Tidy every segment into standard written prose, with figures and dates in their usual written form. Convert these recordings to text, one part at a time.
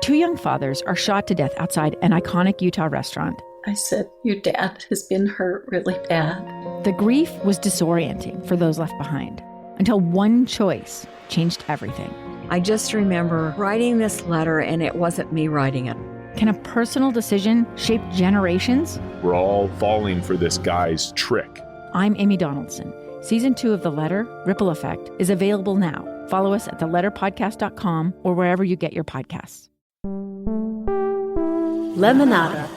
two young fathers are shot to death outside an iconic Utah restaurant. I said, your dad has been hurt really bad. The grief was disorienting for those left behind, until one choice changed everything. I just remember writing this letter, and it wasn't me writing it. Can a personal decision shape generations? We're all falling for this guy's trick. I'm Amy Donaldson. Season 2 of The Letter, Ripple Effect, is available now. Follow us at theletterpodcast.com or wherever you get your podcasts. Lemonada.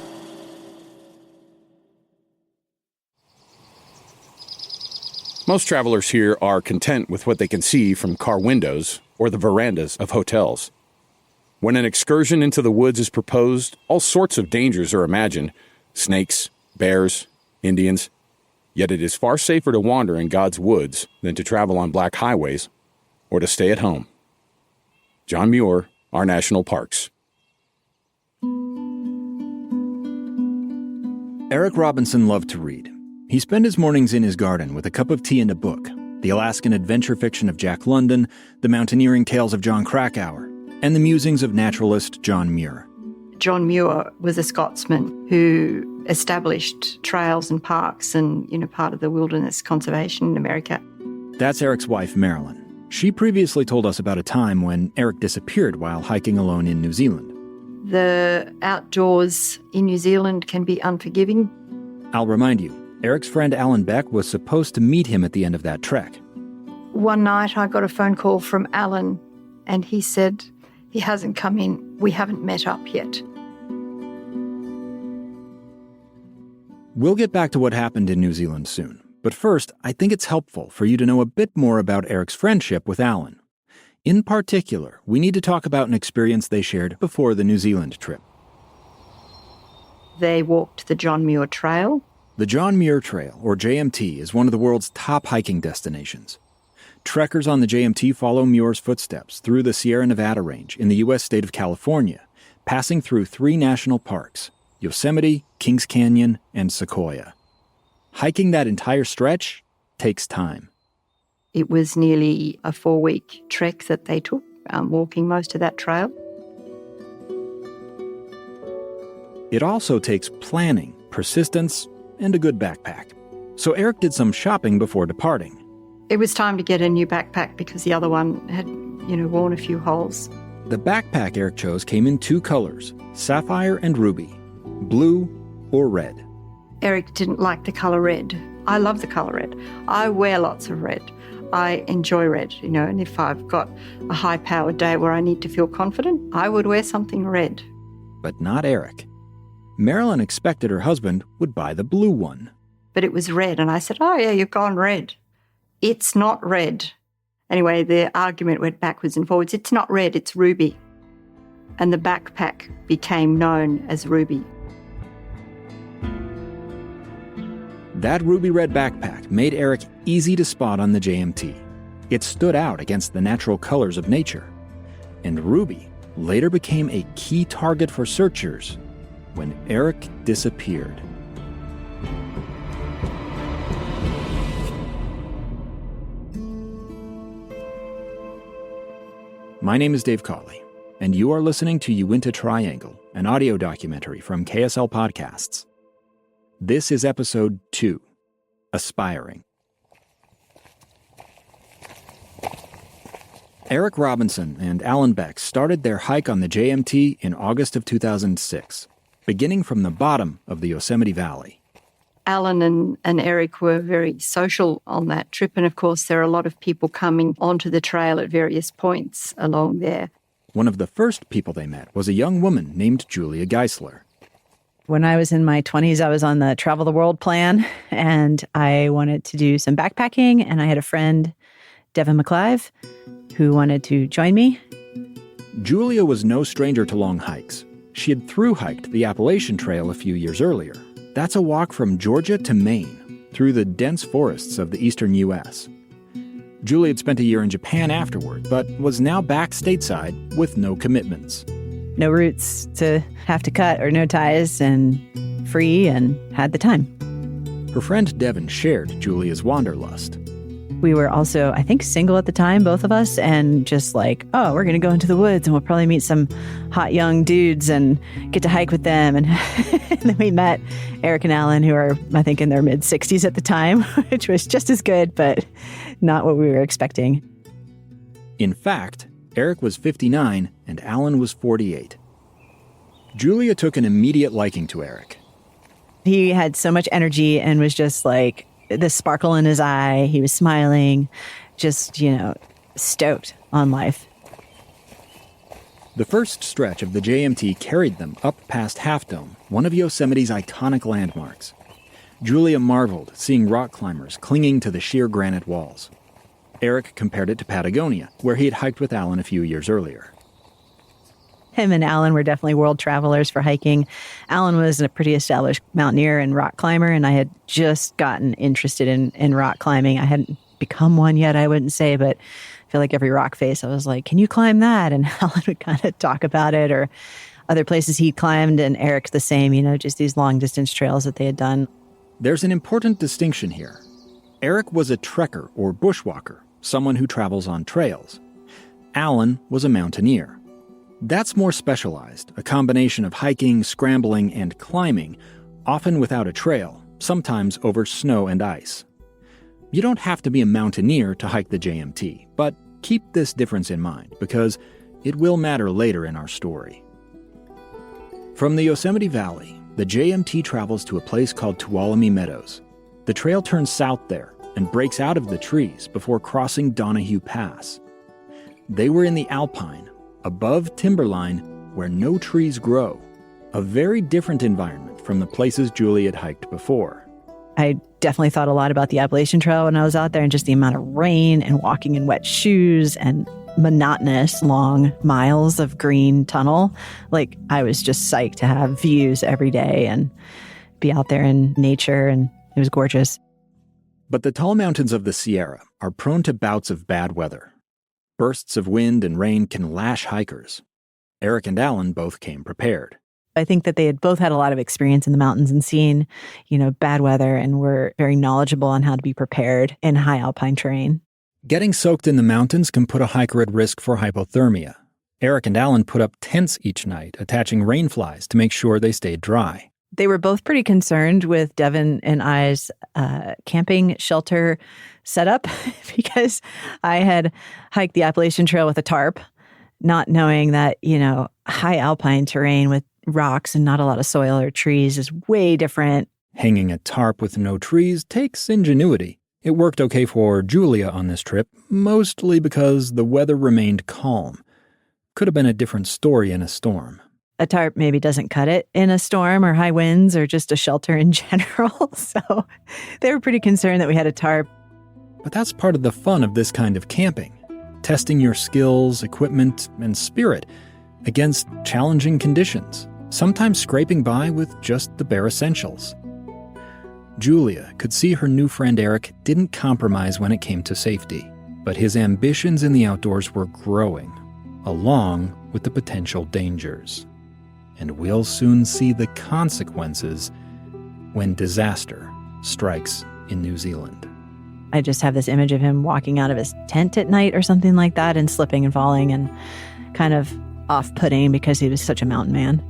Most travelers here are content with what they can see from car windows or the verandas of hotels. When an excursion into the woods is proposed, all sorts of dangers are imagined: snakes, bears, Indians. Yet it is far safer to wander in God's woods than to travel on black highways or to stay at home. John Muir, Our National Parks. Eric Robinson loved to read. He spent his mornings in his garden with a cup of tea and a book: the Alaskan adventure fiction of Jack London, the mountaineering tales of John Krakauer, and the musings of naturalist John Muir. John Muir was a Scotsman who established trails and parks and, part of the wilderness conservation in America. That's Eric's wife, Marilyn. She previously told us about a time when Eric disappeared while hiking alone in New Zealand. The outdoors in New Zealand can be unforgiving. I'll remind you, Eric's friend Alan Beck was supposed to meet him at the end of that trek. One night I got a phone call from Alan, and he said he hasn't come in. We haven't met up yet. We'll get back to what happened in New Zealand soon. But first, I think it's helpful for you to know a bit more about Eric's friendship with Alan. In particular, we need to talk about an experience they shared before the New Zealand trip. They walked the John Muir Trail. The John Muir Trail, or JMT, is one of the world's top hiking destinations. Trekkers on the JMT follow Muir's footsteps through the Sierra Nevada range in the U.S. state of California, passing through 3 national parks: Yosemite, Kings Canyon, and Sequoia. Hiking that entire stretch takes time. It was nearly a 4-week trek that they took, walking most of that trail. It also takes planning, persistence, and a good backpack. So Eric did some shopping before departing. It was time to get a new backpack because the other one had, worn a few holes. The backpack Eric chose came in 2 colors, sapphire and ruby, blue or red. Eric didn't like the colour red. I love the colour red. I wear lots of red. I enjoy red, and if I've got a high-powered day where I need to feel confident, I would wear something red. But not Eric. Marilyn expected her husband would buy the blue one. But it was red, and I said, oh yeah, you've gone red. It's not red. Anyway, the argument went backwards and forwards. It's not red, it's ruby. And the backpack became known as Ruby. That ruby red backpack made Eric easy to spot on the JMT. It stood out against the natural colors of nature. And Ruby later became a key target for searchers when Eric disappeared. My name is Dave Cawley, and you are listening to Uinta Triangle, an audio documentary from KSL Podcasts. This is episode 2, Aspiring. Eric Robinson and Alan Beck started their hike on the JMT in August of 2006, beginning from the bottom of the Yosemite Valley. Alan and Eric were very social on that trip, and of course there are a lot of people coming onto the trail at various points along there. One of the first people they met was a young woman named Julia Geisler. When I was in my 20s, I was on the Travel the World plan, and I wanted to do some backpacking, and I had a friend, Devin McClive, who wanted to join me. Julia was no stranger to long hikes. She had thru-hiked the Appalachian Trail a few years earlier. That's a walk from Georgia to Maine, through the dense forests of the eastern U.S. Julia had spent a year in Japan afterward, but was now back stateside with no commitments. No roots to have to cut or no ties, and free, and had the time. Her friend Devin shared Julia's wanderlust. We were also, I think, single at the time, both of us, and just like, oh, we're going to go into the woods and we'll probably meet some hot young dudes and get to hike with them. And, and then we met Eric and Alan, who are, I think, in their mid-60s at the time, which was just as good, but not what we were expecting. In fact, Eric was 59 and Alan was 48. Julia took an immediate liking to Eric. He had so much energy and was just like the sparkle in his eye. He was smiling, just, stoked on life. The first stretch of the JMT carried them up past Half Dome, one of Yosemite's iconic landmarks. Julia marveled seeing rock climbers clinging to the sheer granite walls. Eric compared it to Patagonia, where he had hiked with Alan a few years earlier. Him and Alan were definitely world travelers for hiking. Alan was a pretty established mountaineer and rock climber, and I had just gotten interested in rock climbing. I hadn't become one yet, I wouldn't say, but I feel like every rock face, I was like, can you climb that? And Alan would kind of talk about it, or other places he'd climbed, and Eric's the same, just these long distance trails that they had done. There's an important distinction here. Eric was a trekker or bushwalker, someone who travels on trails. Alan was a mountaineer. That's more specialized, a combination of hiking, scrambling, and climbing, often without a trail, sometimes over snow and ice. You don't have to be a mountaineer to hike the JMT, but keep this difference in mind because it will matter later in our story. From the Yosemite Valley, the JMT travels to a place called Tuolumne Meadows. The trail turns south there and breaks out of the trees before crossing Donahue Pass. They were in the Alpine, above timberline, where no trees grow, a very different environment from the places Julie had hiked before. I definitely thought a lot about the Appalachian Trail when I was out there, and just the amount of rain and walking in wet shoes and monotonous long miles of green tunnel. Like, I was just psyched to have views every day and be out there in nature, and it was gorgeous. But the tall mountains of the Sierra are prone to bouts of bad weather. Bursts of wind and rain can lash hikers. Eric and Alan both came prepared. I think that they had both had a lot of experience in the mountains and seen, bad weather, and were very knowledgeable on how to be prepared in high alpine terrain. Getting soaked in the mountains can put a hiker at risk for hypothermia. Eric and Alan put up tents each night, attaching rain flies to make sure they stayed dry. They were both pretty concerned with Devin and I's camping shelter setup because I had hiked the Appalachian Trail with a tarp, not knowing that, high alpine terrain with rocks and not a lot of soil or trees is way different. Hanging a tarp with no trees takes ingenuity. It worked okay for Julia on this trip, mostly because the weather remained calm. Could have been a different story in a storm. A tarp maybe doesn't cut it in a storm or high winds or just a shelter in general. So they were pretty concerned that we had a tarp. But that's part of the fun of this kind of camping. Testing your skills, equipment, and spirit against challenging conditions, sometimes scraping by with just the bare essentials. Julia could see her new friend Eric didn't compromise when it came to safety, but his ambitions in the outdoors were growing, along with the potential dangers. And we'll soon see the consequences when disaster strikes in New Zealand. I just have this image of him walking out of his tent at night or something like that and slipping and falling, and kind of off-putting because he was such a mountain man.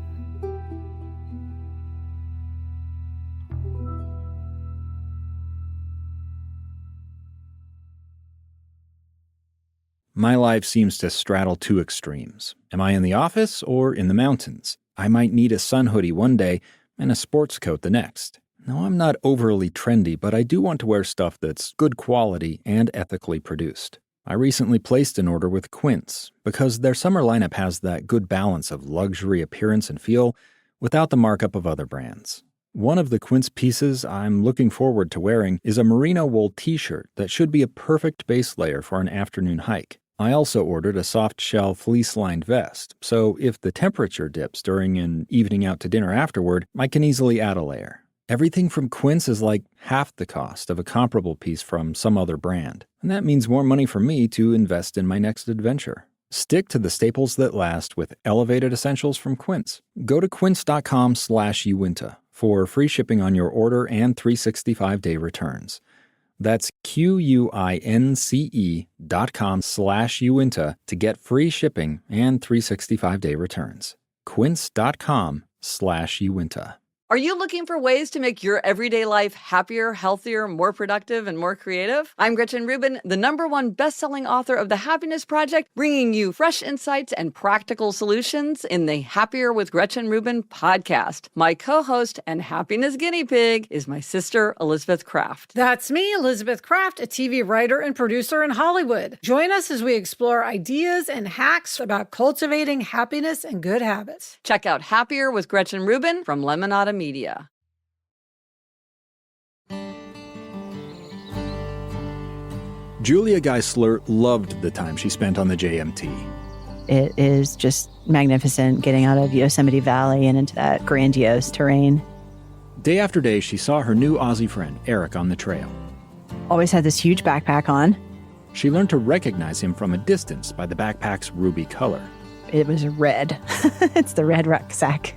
My life seems to straddle two extremes. Am I in the office or in the mountains? I might need a sun hoodie one day and a sports coat the next. No, I'm not overly trendy, but I do want to wear stuff that's good quality and ethically produced. I recently placed an order with Quince because their summer lineup has that good balance of luxury appearance and feel without the markup of other brands. One of the Quince pieces I'm looking forward to wearing is a merino wool t-shirt that should be a perfect base layer for an afternoon hike. I also ordered a soft-shell fleece-lined vest, so if the temperature dips during an evening out to dinner afterward, I can easily add a layer. Everything from Quince is like half the cost of a comparable piece from some other brand, and that means more money for me to invest in my next adventure. Stick to the staples that last with elevated essentials from Quince. Go to quince.com/Uinta for free shipping on your order and 365-day returns. That's QUINCE.com/Uinta to get free shipping and 365-day returns. Quince.com/Uinta. Are you looking for ways to make your everyday life happier, healthier, more productive, and more creative? I'm Gretchen Rubin, the #1 best-selling author of The Happiness Project, bringing you fresh insights and practical solutions in the Happier with Gretchen Rubin podcast. My co-host and happiness guinea pig is my sister, Elizabeth Kraft. That's me, Elizabeth Kraft, a TV writer and producer in Hollywood. Join us as we explore ideas and hacks about cultivating happiness and good habits. Check out Happier with Gretchen Rubin from Lemonada Media. Julia Geisler loved the time she spent on the JMT. It is just magnificent getting out of Yosemite Valley and into that grandiose terrain. Day after day, she saw her new Aussie friend, Eric, on the trail. Always had this huge backpack on. She learned to recognize him from a distance by the backpack's ruby color. It was red. It's the red rucksack.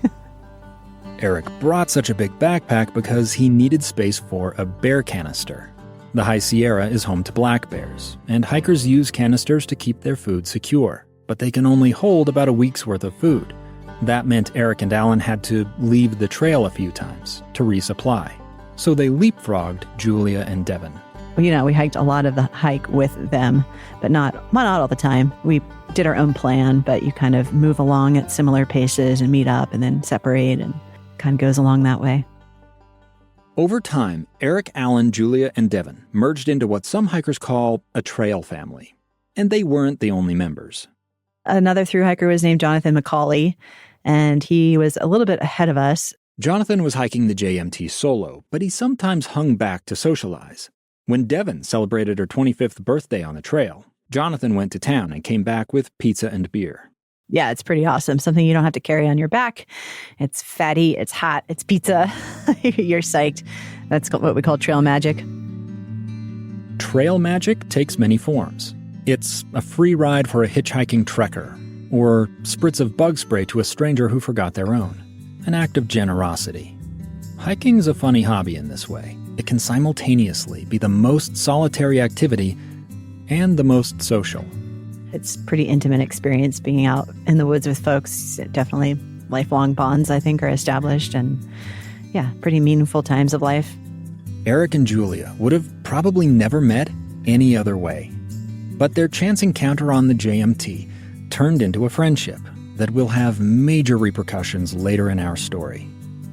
Eric brought such a big backpack because he needed space for a bear canister. The High Sierra is home to black bears, and hikers use canisters to keep their food secure, but they can only hold about a week's worth of food. That meant Eric and Alan had to leave the trail a few times to resupply. So they leapfrogged Julia and Devin. You know, we hiked a lot of the hike with them, but not all the time. We did our own plan, but you kind of move along at similar paces and meet up and then separate, and kind of goes along that way. Over time, Eric, Alan, Julia, and Devin merged into what some hikers call a trail family. And they weren't the only members. Another thru hiker was named Jonathan McCauley, and he was a little bit ahead of us. Jonathan was hiking the JMT solo, but he sometimes hung back to socialize. When Devin celebrated her 25th birthday on the trail, Jonathan went to town and came back with pizza and beer. Yeah, it's pretty awesome. Something you don't have to carry on your back. It's fatty, it's hot, it's pizza. You're psyched. That's what we call trail magic. Trail magic takes many forms. It's a free ride for a hitchhiking trekker, or spritz of bug spray to a stranger who forgot their own. An act of generosity. Hiking's a funny hobby in this way. It can simultaneously be the most solitary activity and the most social. It's a pretty intimate experience being out in the woods with folks. Definitely lifelong bonds, I think, are established, and yeah, pretty meaningful times of life. Eric and Julia would have probably never met any other way. But their chance encounter on the JMT turned into a friendship that will have major repercussions later in our story.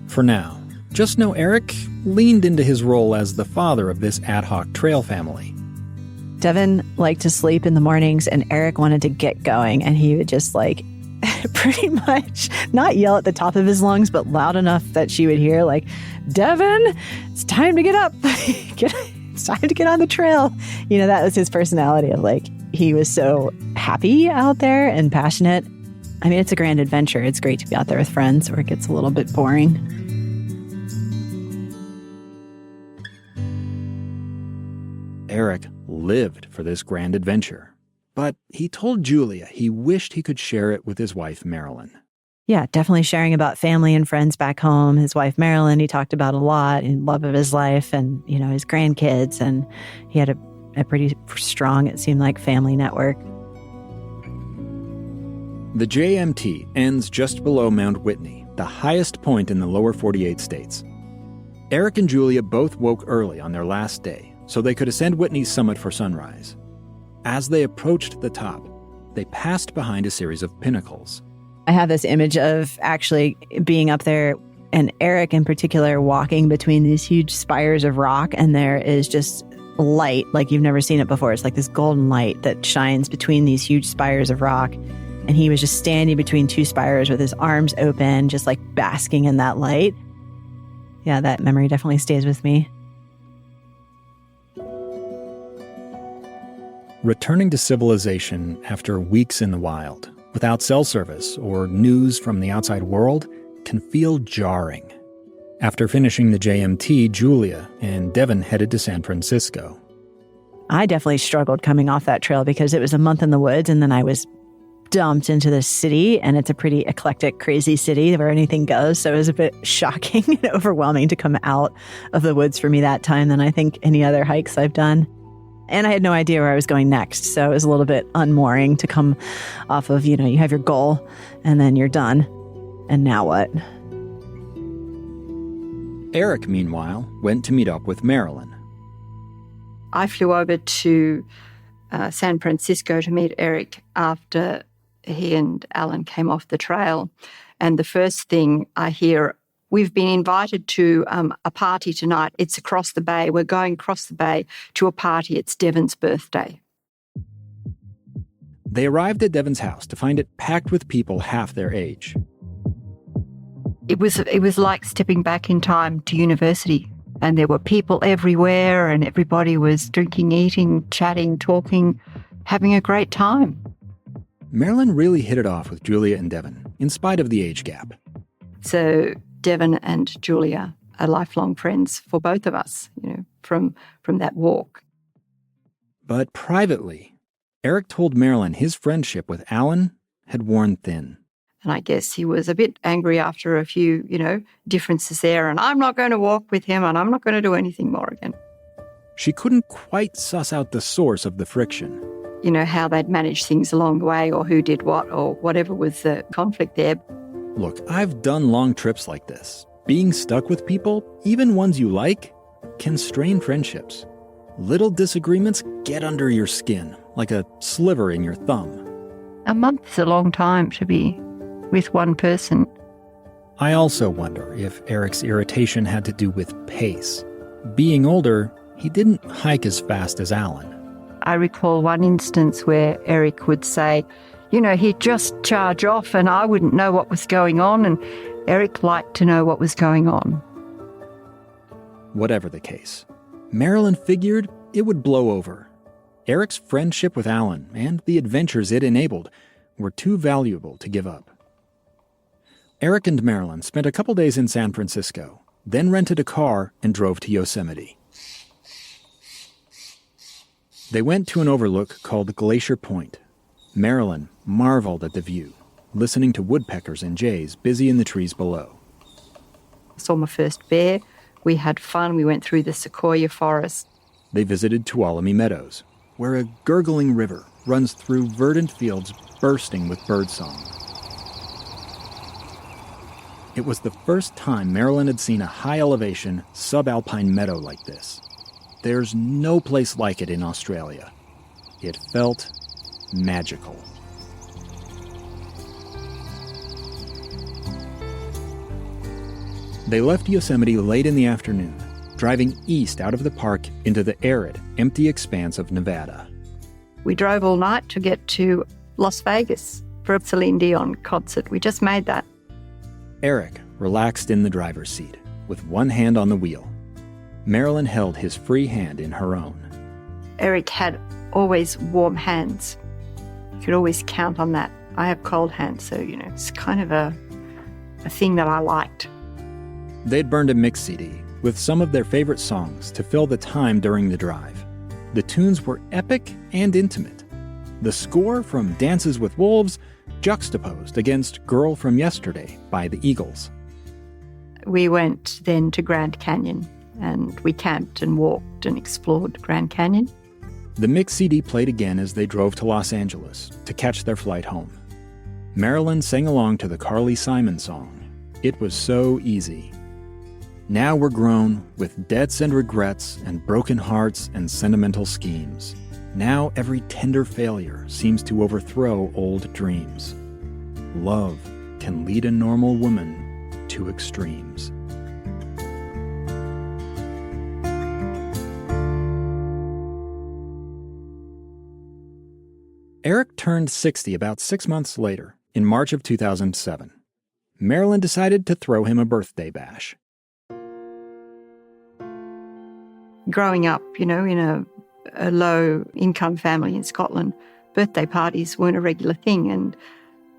For now, just know Eric leaned into his role as the father of this ad hoc trail family. Devin liked to sleep in the mornings, and Eric wanted to get going, and he would just pretty much not yell at the top of his lungs, but loud enough that she would hear, Devin, it's time to get up. It's time to get on the trail. You know, that was his personality of he was so happy out there and passionate. I mean, it's a grand adventure. It's great to be out there with friends, or it gets a little bit boring. Eric lived for this grand adventure, but he told Julia he wished he could share it with his wife, Marilyn. Yeah, definitely sharing about family and friends back home. His wife, Marilyn, he talked about a lot, and love of his life, and, his grandkids, and he had a pretty strong, it seemed like, family network. The JMT ends just below Mount Whitney, the highest point in the lower 48 states. Eric and Julia both woke early on their last day, so they could ascend Whitney's summit for sunrise. As they approached the top, they passed behind a series of pinnacles. I have this image of actually being up there, and Eric in particular walking between these huge spires of rock, and there is just light like you've never seen it before. It's like this golden light that shines between these huge spires of rock, and he was just standing between two spires with his arms open, just basking in that light. Yeah, that memory definitely stays with me. Returning to civilization after weeks in the wild, without cell service or news from the outside world, can feel jarring. After finishing the JMT, Julia and Devin headed to San Francisco. I definitely struggled coming off that trail because it was a month in the woods, and then I was dumped into this city, and it's a pretty eclectic, crazy city where anything goes. So it was a bit shocking and overwhelming to come out of the woods for me that time than I think any other hikes I've done. And I had no idea where I was going next. So it was a little bit unmooring to come off of, you have your goal and then you're done. And now what? Eric, meanwhile, went to meet up with Marilyn. I flew over to San Francisco to meet Eric after he and Alan came off the trail. And the first thing I hear, we've been invited to a party tonight. It's across the bay. We're going across the bay to a party. It's Devon's birthday. They arrived at Devon's house to find it packed with people half their age. It was like stepping back in time to university. And there were people everywhere, and everybody was drinking, eating, chatting, talking, having a great time. Marilyn really hit it off with Julia and Devon, in spite of the age gap. So Devon and Julia are lifelong friends for both of us, from that walk. But privately, Eric told Marilyn his friendship with Alan had worn thin. And I guess he was a bit angry after a few, differences there. And I'm not going to walk with him, and I'm not going to do anything more again. She couldn't quite suss out the source of the friction. How they'd managed things along the way, or who did what, or whatever was the conflict there. Look, I've done long trips like this. Being stuck with people, even ones you like, can strain friendships. Little disagreements get under your skin, like a sliver in your thumb. A month's a long time to be with one person. I also wonder if Eric's irritation had to do with pace. Being older, he didn't hike as fast as Alan. I recall one instance where Eric would say, he'd just charge off and I wouldn't know what was going on, and Eric liked to know what was going on. Whatever the case, Marilyn figured it would blow over. Eric's friendship with Alan and the adventures it enabled were too valuable to give up. Eric and Marilyn spent a couple days in San Francisco, then rented a car and drove to Yosemite. They went to an overlook called Glacier Point. Marilyn marveled at the view, listening to woodpeckers and jays busy in the trees below. I saw my first bear. We had fun. We went through the sequoia forest. They visited Tuolumne Meadows, where a gurgling river runs through verdant fields bursting with birdsong. It was the first time Marilyn had seen a high-elevation, subalpine meadow like this. There's no place like it in Australia. It felt magical. They left Yosemite late in the afternoon, driving east out of the park into the arid, empty expanse of Nevada. We drove all night to get to Las Vegas for a Celine Dion concert. We just made that. Eric relaxed in the driver's seat, with one hand on the wheel. Marilyn held his free hand in her own. Eric had always warm hands. You could always count on that. I have cold hands, so, it's kind of a thing that I liked. They'd burned a mix CD with some of their favorite songs to fill the time during the drive. The tunes were epic and intimate. The score from Dances with Wolves juxtaposed against Girl from Yesterday by the Eagles. We went then to Grand Canyon, and we camped and walked and explored Grand Canyon. The mix CD played again as they drove to Los Angeles to catch their flight home. Marilyn sang along to the Carly Simon song, It Was So Easy. Now we're grown with debts and regrets and broken hearts and sentimental schemes. Now every tender failure seems to overthrow old dreams. Love can lead a normal woman to extremes. Eric turned 60 about 6 months later, in March of 2007. Marilyn decided to throw him a birthday bash. Growing up, in a low-income family in Scotland, birthday parties weren't a regular thing, and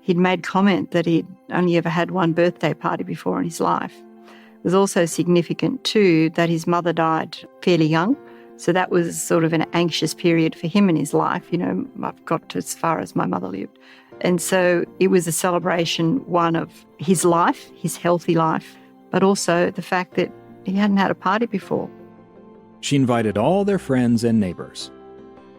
he'd made comment that he'd only ever had one birthday party before in his life. It was also significant, too, that his mother died fairly young, so that was sort of an anxious period for him in his life. I've got as far as my mother lived. And so it was a celebration, one of his life, his healthy life, but also the fact that he hadn't had a party before. She invited all their friends and neighbours.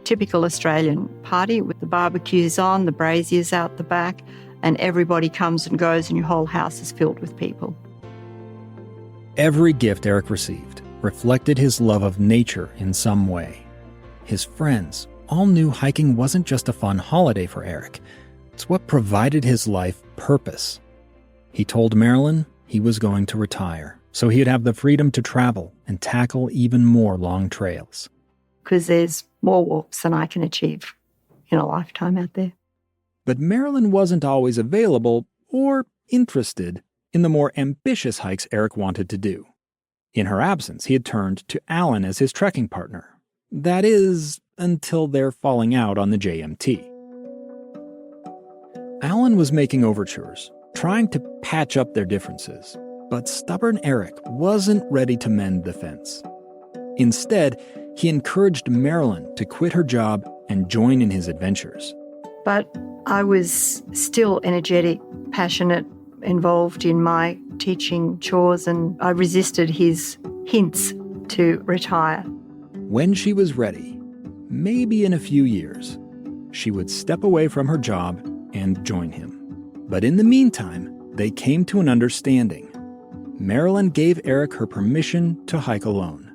Typical Australian party with the barbecues on, the braziers out the back, and everybody comes and goes and your whole house is filled with people. Every gift Eric received reflected his love of nature in some way. His friends all knew hiking wasn't just a fun holiday for Eric. It's what provided his life purpose. He told Marilyn he was going to retire, so he'd have the freedom to travel and tackle even more long trails. Because there's more walks than I can achieve in a lifetime out there. But Marilyn wasn't always available or interested in the more ambitious hikes Eric wanted to do. In her absence, he had turned to Alan as his trekking partner. That is, until their falling out on the JMT. Alan was making overtures, trying to patch up their differences, but stubborn Eric wasn't ready to mend the fence. Instead, he encouraged Marilyn to quit her job and join in his adventures. But I was still energetic, passionate, involved in my teaching chores, and I resisted his hints to retire. When she was ready, maybe in a few years, she would step away from her job and join him. But in the meantime, they came to an understanding. Marilyn gave Eric her permission to hike alone.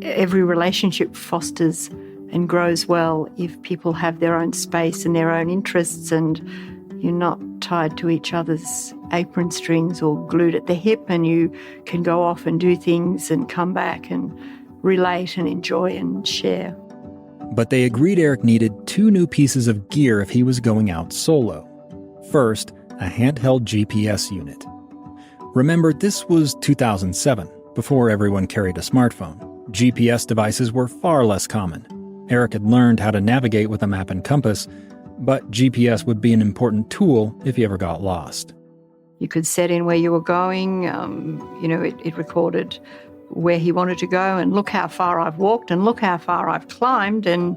Every relationship fosters and grows well if people have their own space and their own interests, and you're not tied to each other's apron strings or glued at the hip, and you can go off and do things and come back and relate and enjoy and share. But they agreed Eric needed 2 new pieces of gear if he was going out solo. First, a handheld GPS unit. Remember, this was 2007, before everyone carried a smartphone. GPS devices were far less common. Eric had learned how to navigate with a map and compass, but GPS would be an important tool if he ever got lost. You could set in where you were going. It recorded where he wanted to go, and look how far I've walked and look how far I've climbed, and,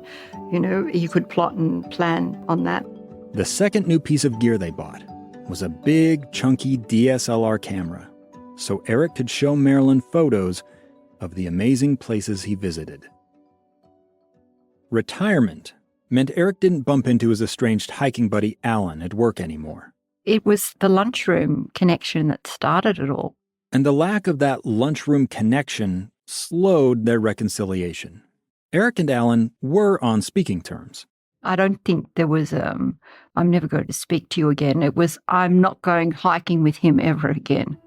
you could plot and plan on that. The second new piece of gear they bought was a big, chunky DSLR camera, so Eric could show Marilyn photos of the amazing places he visited. Retirement meant Eric didn't bump into his estranged hiking buddy Alan at work anymore. It was the lunchroom connection that started it all. And the lack of that lunchroom connection slowed their reconciliation. Eric and Alan were on speaking terms. I don't think there was, I'm never going to speak to you again. It was, I'm not going hiking with him ever again.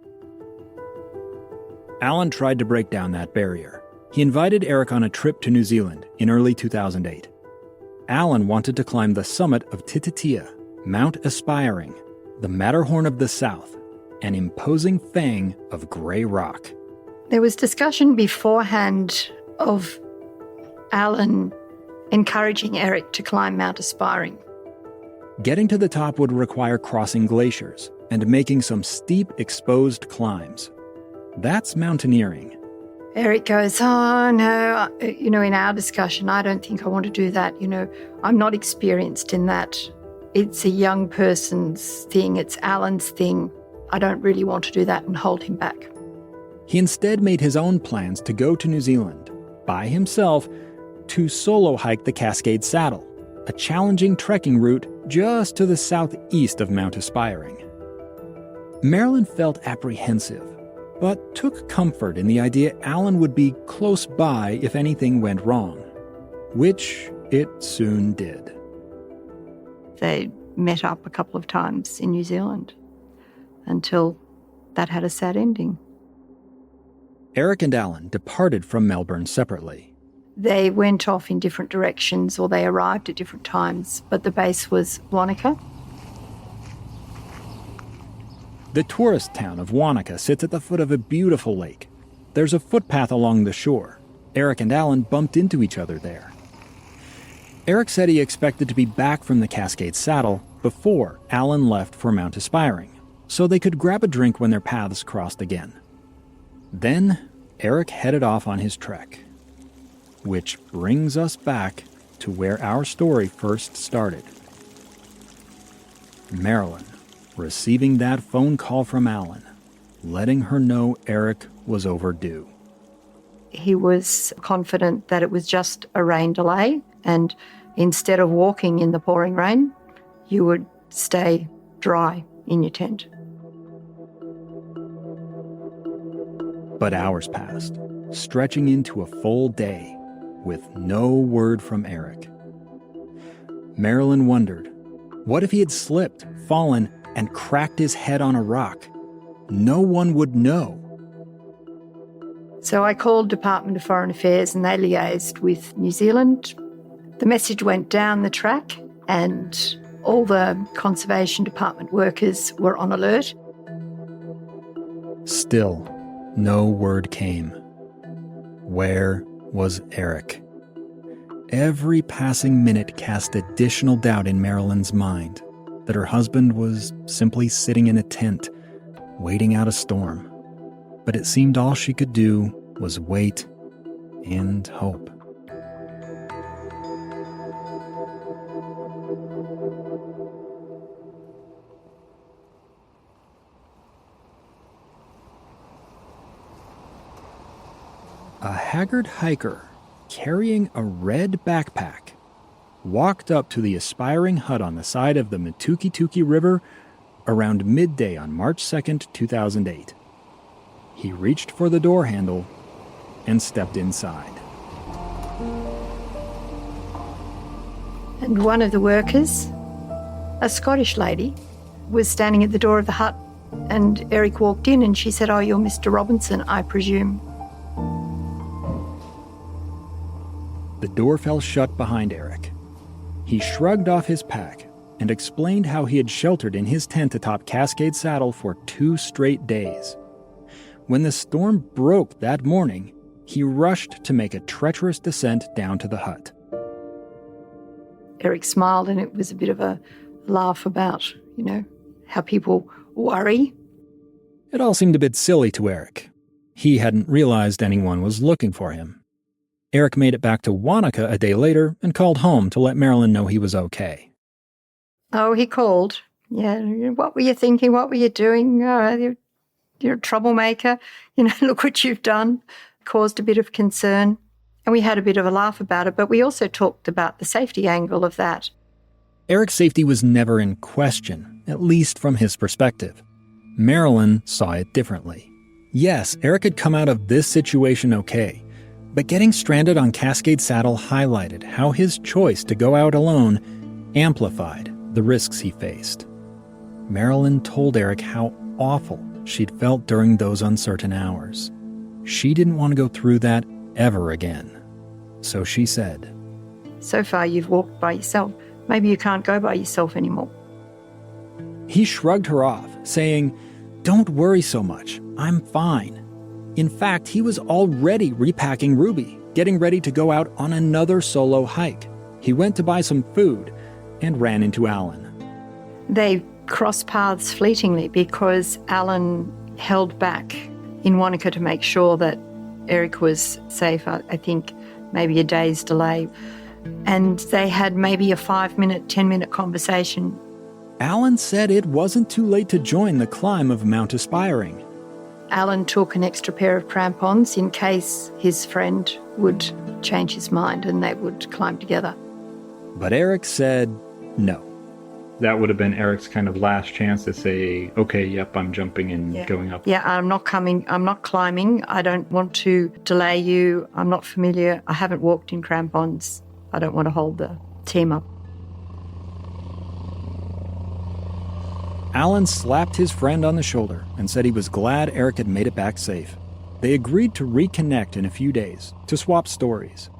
Alan tried to break down that barrier. He invited Eric on a trip to New Zealand in early 2008. Alan wanted to climb the summit of Tititia, Mount Aspiring, the Matterhorn of the South, an imposing fang of grey rock. There was discussion beforehand of Alan encouraging Eric to climb Mount Aspiring. Getting to the top would require crossing glaciers and making some steep, exposed climbs. That's mountaineering. Eric goes, oh, no, in our discussion, I don't think I want to do that. I'm not experienced in that. It's a young person's thing. It's Alan's thing. I don't really want to do that, and hold him back. He instead made his own plans to go to New Zealand, by himself, to solo hike the Cascade Saddle, a challenging trekking route just to the southeast of Mount Aspiring. Marilyn felt apprehensive, but took comfort in the idea Alan would be close by if anything went wrong, which it soon did. They met up a couple of times in New Zealand until that had a sad ending. Eric and Alan departed from Melbourne separately. They went off in different directions, or they arrived at different times, but the base was Wanaka. The tourist town of Wanaka sits at the foot of a beautiful lake. There's a footpath along the shore. Eric and Alan bumped into each other there. Eric said he expected to be back from the Cascade Saddle before Alan left for Mount Aspiring, so they could grab a drink when their paths crossed again. Then Eric headed off on his trek, which brings us back to where our story first started. Marilyn, receiving that phone call from Alan, letting her know Eric was overdue. He was confident that it was just a rain delay, and instead of walking in the pouring rain, you would stay dry in your tent. But hours passed, stretching into a full day, with no word from Eric. Marilyn wondered, what if he had slipped, fallen, and cracked his head on a rock? No one would know. So I called Department of Foreign Affairs and they liaised with New Zealand. The message went down the track and all the Conservation Department workers were on alert. Still, no word came. Where was Eric? Every passing minute cast additional doubt in Marilyn's mind that her husband was simply sitting in a tent, waiting out a storm. But it seemed all she could do was wait and hope. A haggard hiker carrying a red backpack walked up to the aspiring hut on the side of the Matukituki River around midday on March 2nd, 2008. He reached for the door handle and stepped inside. And one of the workers, a Scottish lady, was standing at the door of the hut, and Eric walked in and she said, "Oh, you're Mr. Robinson, I presume." The door fell shut behind Eric. He shrugged off his pack and explained how he had sheltered in his tent atop Cascade Saddle for 2 straight days. When the storm broke that morning, he rushed to make a treacherous descent down to the hut. Eric smiled and it was a bit of a laugh about, how people worry. It all seemed a bit silly to Eric. He hadn't realized anyone was looking for him. Eric made it back to Wanaka a day later and called home to let Marilyn know he was okay. Oh, he called. Yeah, what were you thinking? What were you doing? You're a troublemaker. Look what you've done. Caused a bit of concern. And we had a bit of a laugh about it, but we also talked about the safety angle of that. Eric's safety was never in question, at least from his perspective. Marilyn saw it differently. Yes, Eric had come out of this situation okay, but getting stranded on Cascade Saddle highlighted how his choice to go out alone amplified the risks he faced. Marilyn told Eric how awful she'd felt during those uncertain hours. She didn't want to go through that ever again. So she said, "So far you've walked by yourself. Maybe you can't go by yourself anymore." He shrugged her off, saying, "Don't worry so much. I'm fine." In fact, he was already repacking Ruby, getting ready to go out on another solo hike. He went to buy some food and ran into Alan. They crossed paths fleetingly because Alan held back in Wanaka to make sure that Eric was safe. I think maybe a day's delay. And they had maybe a 5-minute, 10-minute conversation. Alan said it wasn't too late to join the climb of Mount Aspiring. Alan took an extra pair of crampons in case his friend would change his mind and they would climb together. But Eric said no. That would have been Eric's kind of last chance to say, okay, yep, I'm jumping and going up. Yeah, I'm not climbing. I don't want to delay you. I'm not familiar. I haven't walked in crampons. I don't want to hold the team up. Alan slapped his friend on the shoulder and said he was glad Eric had made it back safe. They agreed to reconnect in a few days to swap stories.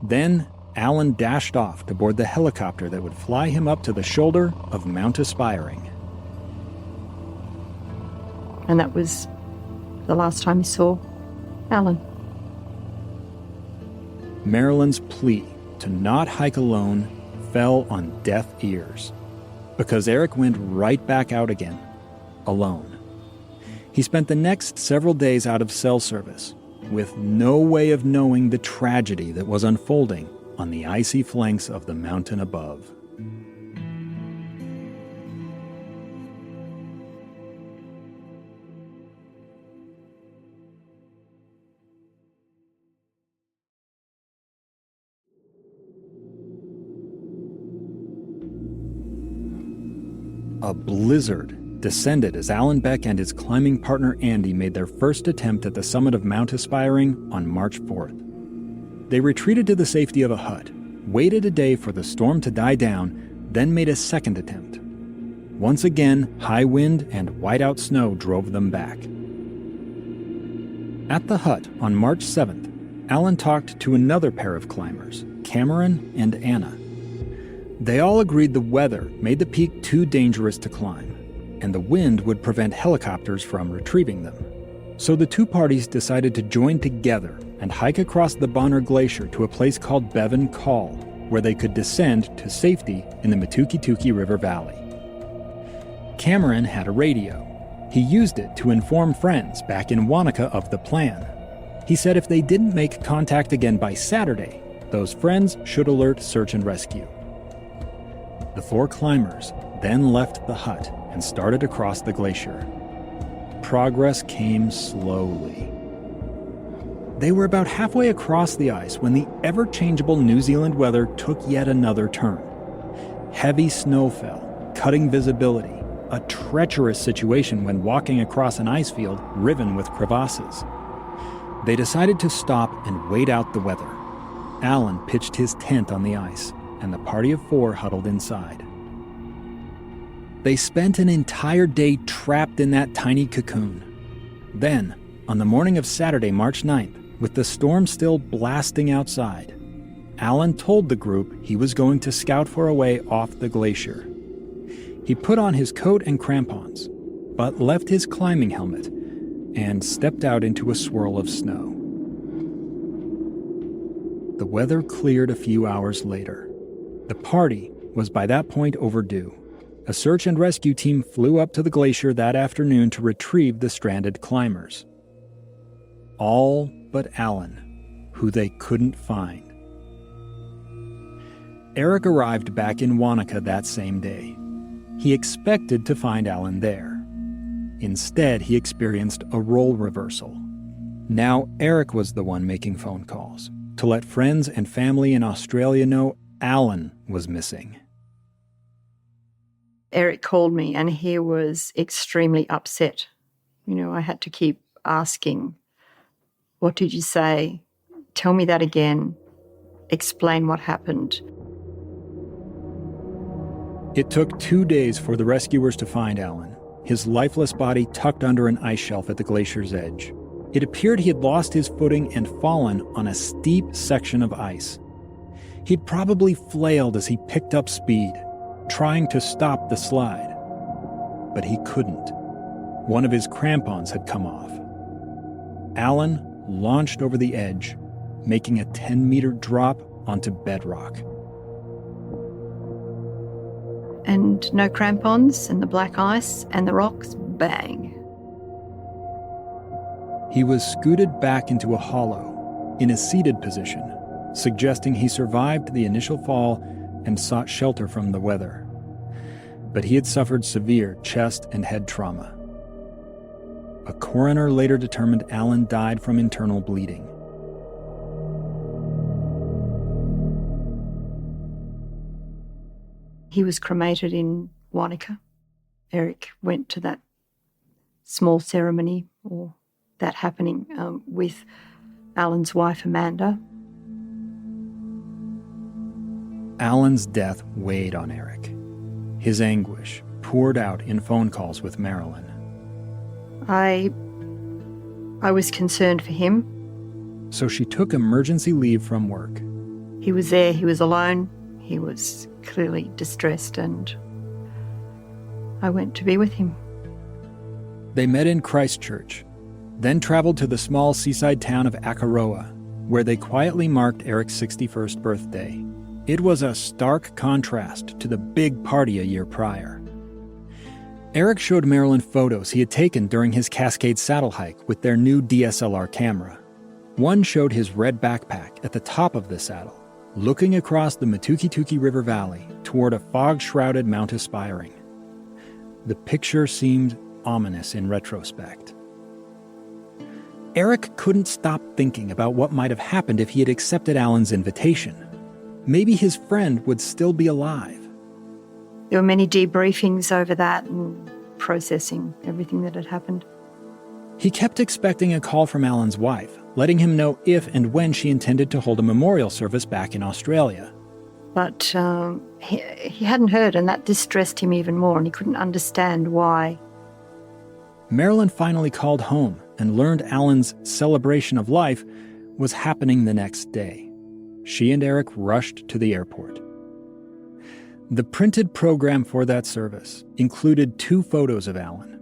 Then Alan dashed off to board the helicopter that would fly him up to the shoulder of Mount Aspiring. And that was the last time he saw Alan. Marilyn's plea to not hike alone fell on deaf ears, because Eric went right back out again, alone. He spent the next several days out of cell service, with no way of knowing the tragedy that was unfolding on the icy flanks of the mountain above. A blizzard descended as Alan Beck and his climbing partner Andy made their first attempt at the summit of Mount Aspiring on March 4th. They retreated to the safety of a hut, waited a day for the storm to die down, then made a second attempt. Once again, high wind and whiteout snow drove them back. At the hut on March 7th, Alan talked to another pair of climbers, Cameron and Anna. They all agreed the weather made the peak too dangerous to climb, and the wind would prevent helicopters from retrieving them. So the two parties decided to join together and hike across the Bonner Glacier to a place called Bevan Call, where they could descend to safety in the Matukituki River Valley. Cameron had a radio. He used it to inform friends back in Wanaka of the plan. He said if they didn't make contact again by Saturday, those friends should alert search and rescue. The four climbers then left the hut and started across the glacier. Progress came slowly. They were about halfway across the ice when the ever-changeable New Zealand weather took yet another turn. Heavy snow fell, cutting visibility, a treacherous situation when walking across an ice field riven with crevasses. They decided to stop and wait out the weather. Alan pitched his tent on the ice, and the party of four huddled inside. They spent an entire day trapped in that tiny cocoon. Then, on the morning of Saturday, March 9th, with the storm still blasting outside, Alan told the group he was going to scout for a way off the glacier. He put on his coat and crampons, but left his climbing helmet and stepped out into a swirl of snow. The weather cleared a few hours later. The party was by that point overdue. A search and rescue team flew up to the glacier that afternoon to retrieve the stranded climbers. All but Alan, who they couldn't find. Eric arrived back in Wanaka that same day. He expected to find Alan there. Instead, he experienced a role reversal. Now Eric was the one making phone calls to let friends and family in Australia know Alan was missing. Eric called me and he was extremely upset. I had to keep asking, what did you say? Tell me that again. Explain what happened. It took 2 days for the rescuers to find Alan, his lifeless body tucked under an ice shelf at the glacier's edge. It appeared he had lost his footing and fallen on a steep section of ice. He'd probably flailed as he picked up speed, trying to stop the slide. But he couldn't. One of his crampons had come off. Alan launched over the edge, making a 10-meter drop onto bedrock. And no crampons, and the black ice, and the rocks, bang. He was scooted back into a hollow, in a seated position, suggesting he survived the initial fall and sought shelter from the weather. But he had suffered severe chest and head trauma. A coroner later determined Alan died from internal bleeding. He was cremated in Wanaka. Eric went to that small ceremony, or that happening, with Alan's wife, Amanda. Alan's death weighed on Eric. His anguish poured out in phone calls with Marilyn. I was concerned for him. So she took emergency leave from work. He was there, he was alone, he was clearly distressed, and I went to be with him. They met in Christchurch, then traveled to the small seaside town of Akaroa, where they quietly marked Eric's 61st birthday. It was a stark contrast to the big party a year prior. Eric showed Marilyn photos he had taken during his Cascade saddle hike with their new DSLR camera. One showed his red backpack at the top of the saddle, looking across the Matukituki River Valley toward a fog-shrouded Mount Aspiring. The picture seemed ominous in retrospect. Eric couldn't stop thinking about what might have happened if he had accepted Alan's invitation. Maybe his friend would still be alive. There were many debriefings over that and processing everything that had happened. He kept expecting a call from Alan's wife, letting him know if and when she intended to hold a memorial service back in Australia. But he hadn't heard, and that distressed him even more, and he couldn't understand why. Marilyn finally called home and learned Alan's celebration of life was happening the next day. She and Eric rushed to the airport. The printed program for that service included 2 photos of Alan.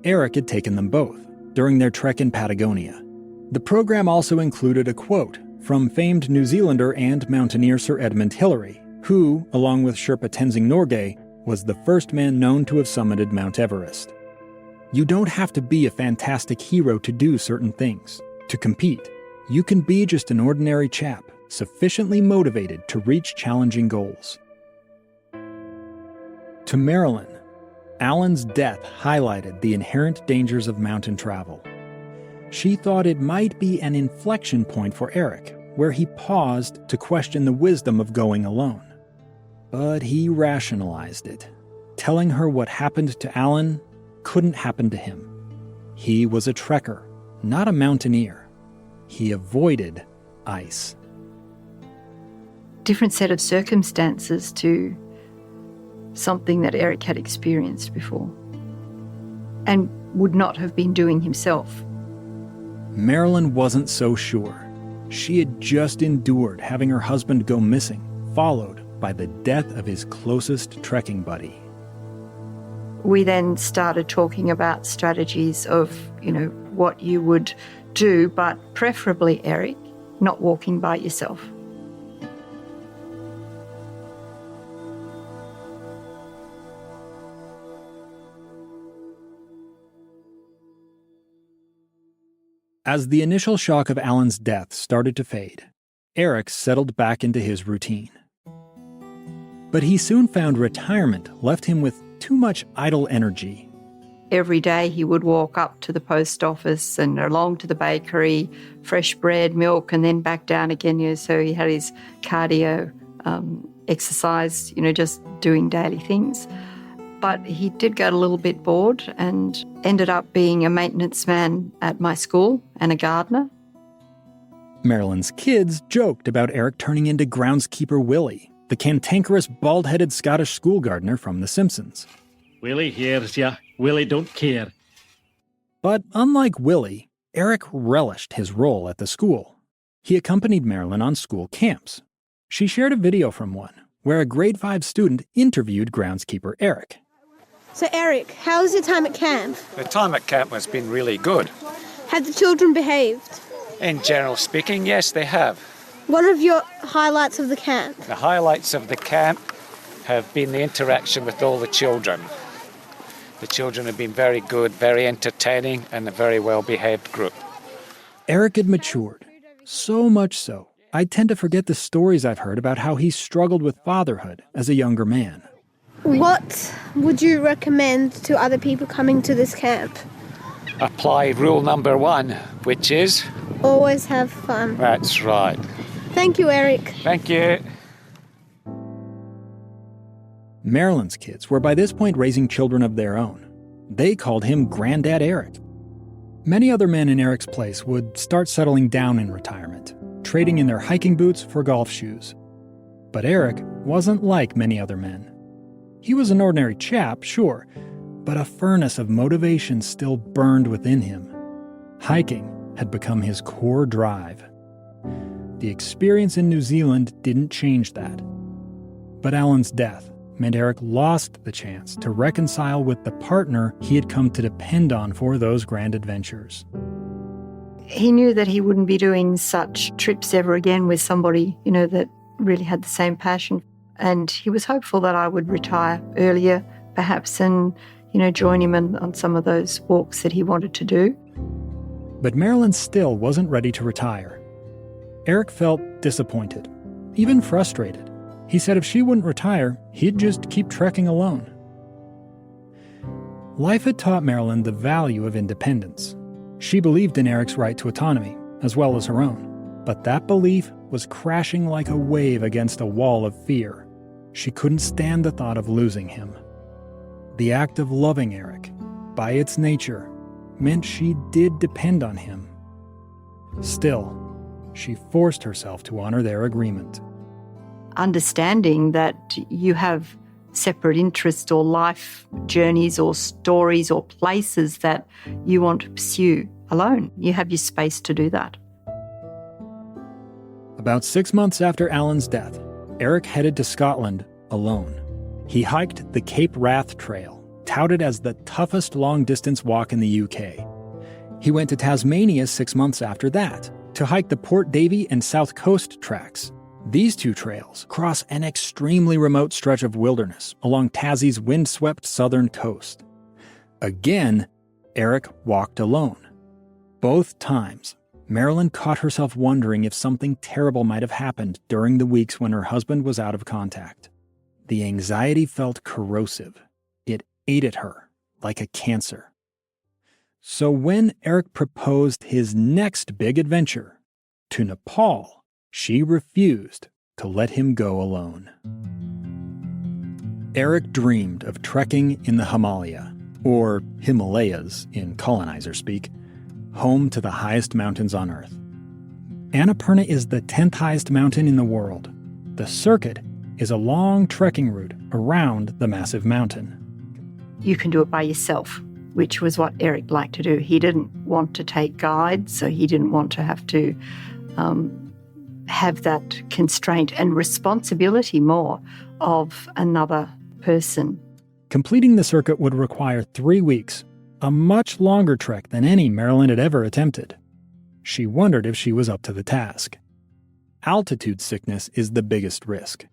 Eric had taken them both during their trek in Patagonia. The program also included a quote from famed New Zealander and mountaineer Sir Edmund Hillary, who, along with Sherpa Tenzing Norgay, was the first man known to have summited Mount Everest. You don't have to be a fantastic hero to do certain things, to compete. You can be just an ordinary chap, sufficiently motivated to reach challenging goals. To Marilyn, Alan's death highlighted the inherent dangers of mountain travel. She thought it might be an inflection point for Eric, where he paused to question the wisdom of going alone. But he rationalized it, telling her what happened to Alan couldn't happen to him. He was a trekker, not a mountaineer. He avoided ice. Different set of circumstances to something that Eric had experienced before and would not have been doing himself. Marilyn wasn't so sure. She had just endured having her husband go missing, followed by the death of his closest trekking buddy. We then started talking about strategies of, what you would do, but preferably, Eric, not walking by yourself. As the initial shock of Alan's death started to fade, Eric settled back into his routine. But he soon found retirement left him with too much idle energy. Every day he would walk up to the post office and along to the bakery, fresh bread, milk, and then back down again. So he had his cardio exercise, just doing daily things. But he did get a little bit bored and ended up being a maintenance man at my school and a gardener. Marilyn's kids joked about Eric turning into groundskeeper Willie, the cantankerous, bald-headed Scottish school gardener from The Simpsons. Willie hears ya. Willie don't care. But unlike Willie, Eric relished his role at the school. He accompanied Marilyn on school camps. She shared a video from one, where a grade 5 student interviewed groundskeeper Eric. So Eric, how was your time at camp? The time at camp has been really good. Have the children behaved? In general speaking, yes, they have. What are your highlights of the camp? The highlights of the camp have been the interaction with all the children. The children have been very good, very entertaining, and a very well-behaved group. Eric had matured, so much so, I tend to forget the stories I've heard about how he struggled with fatherhood as a younger man. What would you recommend to other people coming to this camp? Apply rule number 1, which is? Always have fun. That's right. Thank you, Eric. Thank you. Marilyn's kids were by this point raising children of their own. They called him Granddad Eric. Many other men in Eric's place would start settling down in retirement, trading in their hiking boots for golf shoes. But Eric wasn't like many other men. He was an ordinary chap, sure, but a furnace of motivation still burned within him. Hiking had become his core drive. The experience in New Zealand didn't change that. But Alan's death meant Eric lost the chance to reconcile with the partner he had come to depend on for those grand adventures. He knew that he wouldn't be doing such trips ever again with somebody, that really had the same passion. And he was hopeful that I would retire earlier, perhaps, and, join him on some of those walks that he wanted to do. But Marilyn still wasn't ready to retire. Eric felt disappointed, even frustrated. He said if she wouldn't retire, he'd just keep trekking alone. Life had taught Marilyn the value of independence. She believed in Eric's right to autonomy, as well as her own. But that belief was crashing like a wave against a wall of fear. She couldn't stand the thought of losing him. The act of loving Eric, by its nature, meant she did depend on him. Still, she forced herself to honor their agreement. Understanding that you have separate interests or life journeys or stories or places that you want to pursue alone. You have your space to do that. About 6 months after Alan's death, Eric headed to Scotland alone. He hiked the Cape Wrath Trail, touted as the toughest long-distance walk in the UK. He went to Tasmania 6 months after that to hike the Port Davey and South Coast tracks. These two trails cross an extremely remote stretch of wilderness along Tassie's windswept southern coast. Again, Eric walked alone. Both times, Marilyn caught herself wondering if something terrible might have happened during the weeks when her husband was out of contact. The anxiety felt corrosive. It ate at her like a cancer. So when Eric proposed his next big adventure, to Nepal, she refused to let him go alone. Eric dreamed of trekking in the Himalaya, or Himalayas in colonizer speak, home to the highest mountains on Earth. Annapurna is the 10th highest mountain in the world. The circuit is a long trekking route around the massive mountain. You can do it by yourself, which was what Eric liked to do. He didn't want to take guides, so he didn't want to have to have that constraint and responsibility more of another person. Completing the circuit would require 3 weeks, a much longer trek than any Marilyn had ever attempted. She wondered if she was up to the task. Altitude sickness is the biggest risk.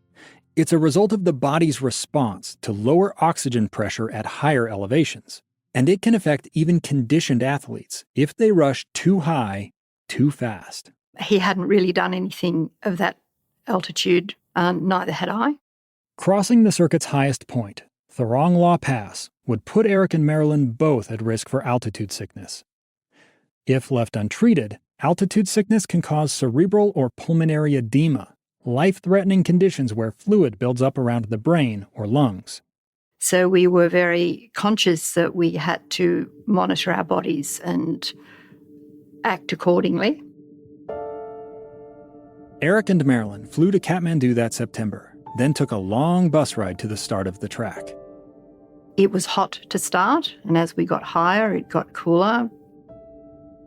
It's a result of the body's response to lower oxygen pressure at higher elevations, and it can affect even conditioned athletes if they rush too high, too fast. He hadn't really done anything of that altitude, neither had I. Crossing the circuit's highest point, Thorong Law Pass, would put Eric and Marilyn both at risk for altitude sickness. If left untreated, altitude sickness can cause cerebral or pulmonary edema, life-threatening conditions where fluid builds up around the brain or lungs. So we were very conscious that we had to monitor our bodies and act accordingly. Eric and Marilyn flew to Kathmandu that September, then took a long bus ride to the start of the track. It was hot to start, and as we got higher, it got cooler.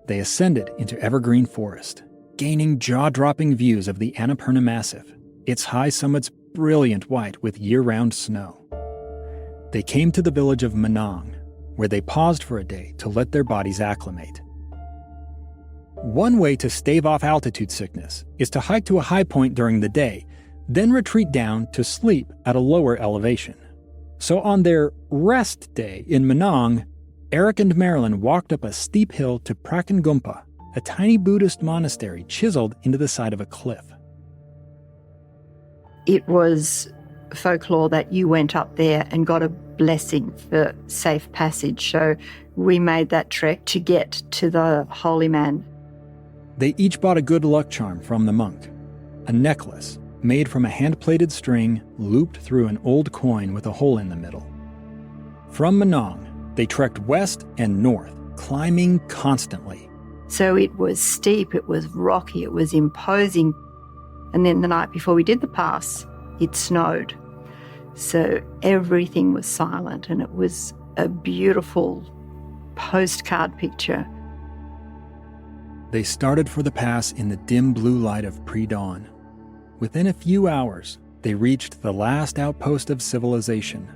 They ascended into evergreen forest, gaining jaw-dropping views of the Annapurna Massif, its high summits brilliant white with year-round snow. They came to the village of Manong, where they paused for a day to let their bodies acclimate. One way to stave off altitude sickness is to hike to a high point during the day, then retreat down to sleep at a lower elevation. So on their rest day in Manong, Eric and Marilyn walked up a steep hill to Prakangumpa, a tiny Buddhist monastery chiseled into the side of a cliff. It was folklore that you went up there and got a blessing for safe passage, so we made that trek to get to the holy man. They each bought a good luck charm from the monk, a necklace made from a hand-plaited string looped through an old coin with a hole in the middle. From Manong, they trekked west and north, climbing constantly. So it was steep, it was rocky, it was imposing. And then the night before we did the pass, it snowed. So everything was silent, and it was a beautiful postcard picture. They started for the pass in the dim blue light of pre-dawn. Within a few hours, they reached the last outpost of civilization,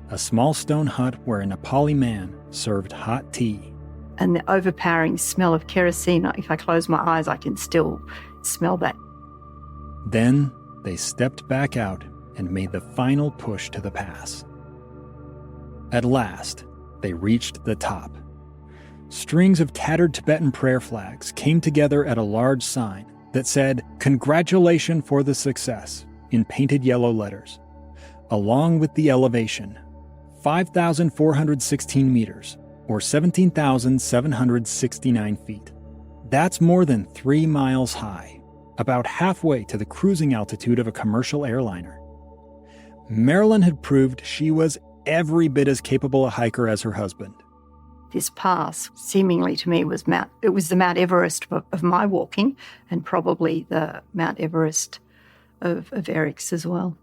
a small stone hut where a Nepali man served hot tea. And the overpowering smell of kerosene, if I close my eyes, I can still smell that. Then they stepped back out and made the final push to the pass. At last, they reached the top. Strings of tattered Tibetan prayer flags came together at a large sign that said, "Congratulations for the success," in painted yellow letters. Along with the elevation, 5,416 meters, or 17,769 feet. That's more than 3 miles high, about halfway to the cruising altitude of a commercial airliner. Marilyn had proved she was every bit as capable a hiker as her husband. This pass, seemingly to me, was the Mount Everest of my walking, and probably the Mount Everest of Eric's as well.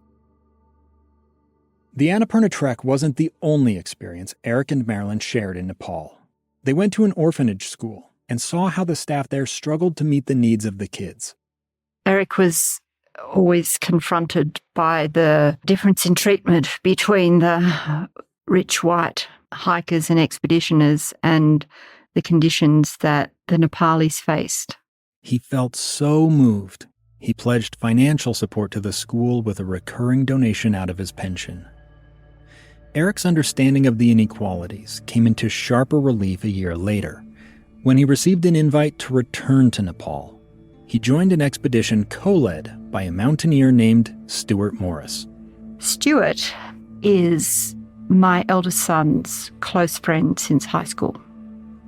The Annapurna Trek wasn't the only experience Eric and Marilyn shared in Nepal. They went to an orphanage school and saw how the staff there struggled to meet the needs of the kids. Eric was always confronted by the difference in treatment between the rich white hikers and expeditioners and the conditions that the Nepalis faced. He felt so moved. He pledged financial support to the school with a recurring donation out of his pension. Eric's understanding of the inequalities came into sharper relief a year later, when he received an invite to return to Nepal. He joined an expedition co-led by a mountaineer named Stuart Morris. Stuart is my eldest son's close friend since high school.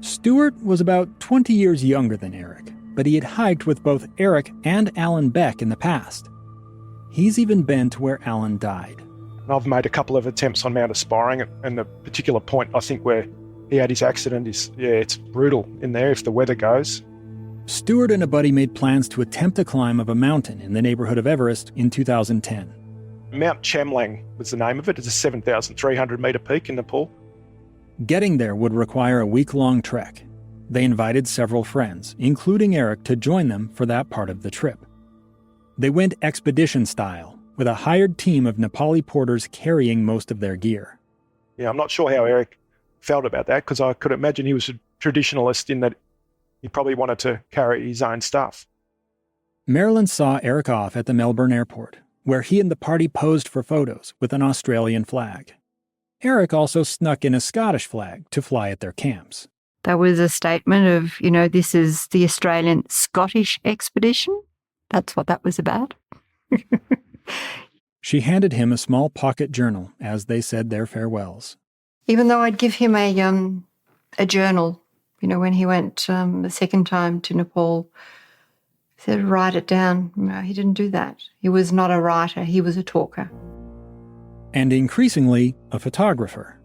Stuart was about 20 years younger than Eric, but he had hiked with both Eric and Alan Beck in the past. He's even been to where Alan died. I've made a couple of attempts on Mount Aspiring, and the particular point, I think, where he had his accident is, it's brutal in there if the weather goes. Stuart and a buddy made plans to attempt a climb of a mountain in the neighborhood of Everest in 2010. Mount Chamlang was the name of it. It's a 7,300-metre peak in Nepal. Getting there would require a week-long trek. They invited several friends, including Eric, to join them for that part of the trip. They went expedition style, with a hired team of Nepali porters carrying most of their gear. Yeah, I'm not sure how Eric felt about that, because I could imagine he was a traditionalist in that he probably wanted to carry his own stuff. Marilyn saw Eric off at the Melbourne airport, where he and the party posed for photos with an Australian flag. Eric also snuck in a Scottish flag to fly at their camps. That was a statement of, this is the Australian-Scottish expedition. That's what that was about. She handed him a small pocket journal as they said their farewells. Even though I'd give him a journal, when he went the second time to Nepal, he said, write it down. No, he didn't do that. He was not a writer, he was a talker. And increasingly, a photographer.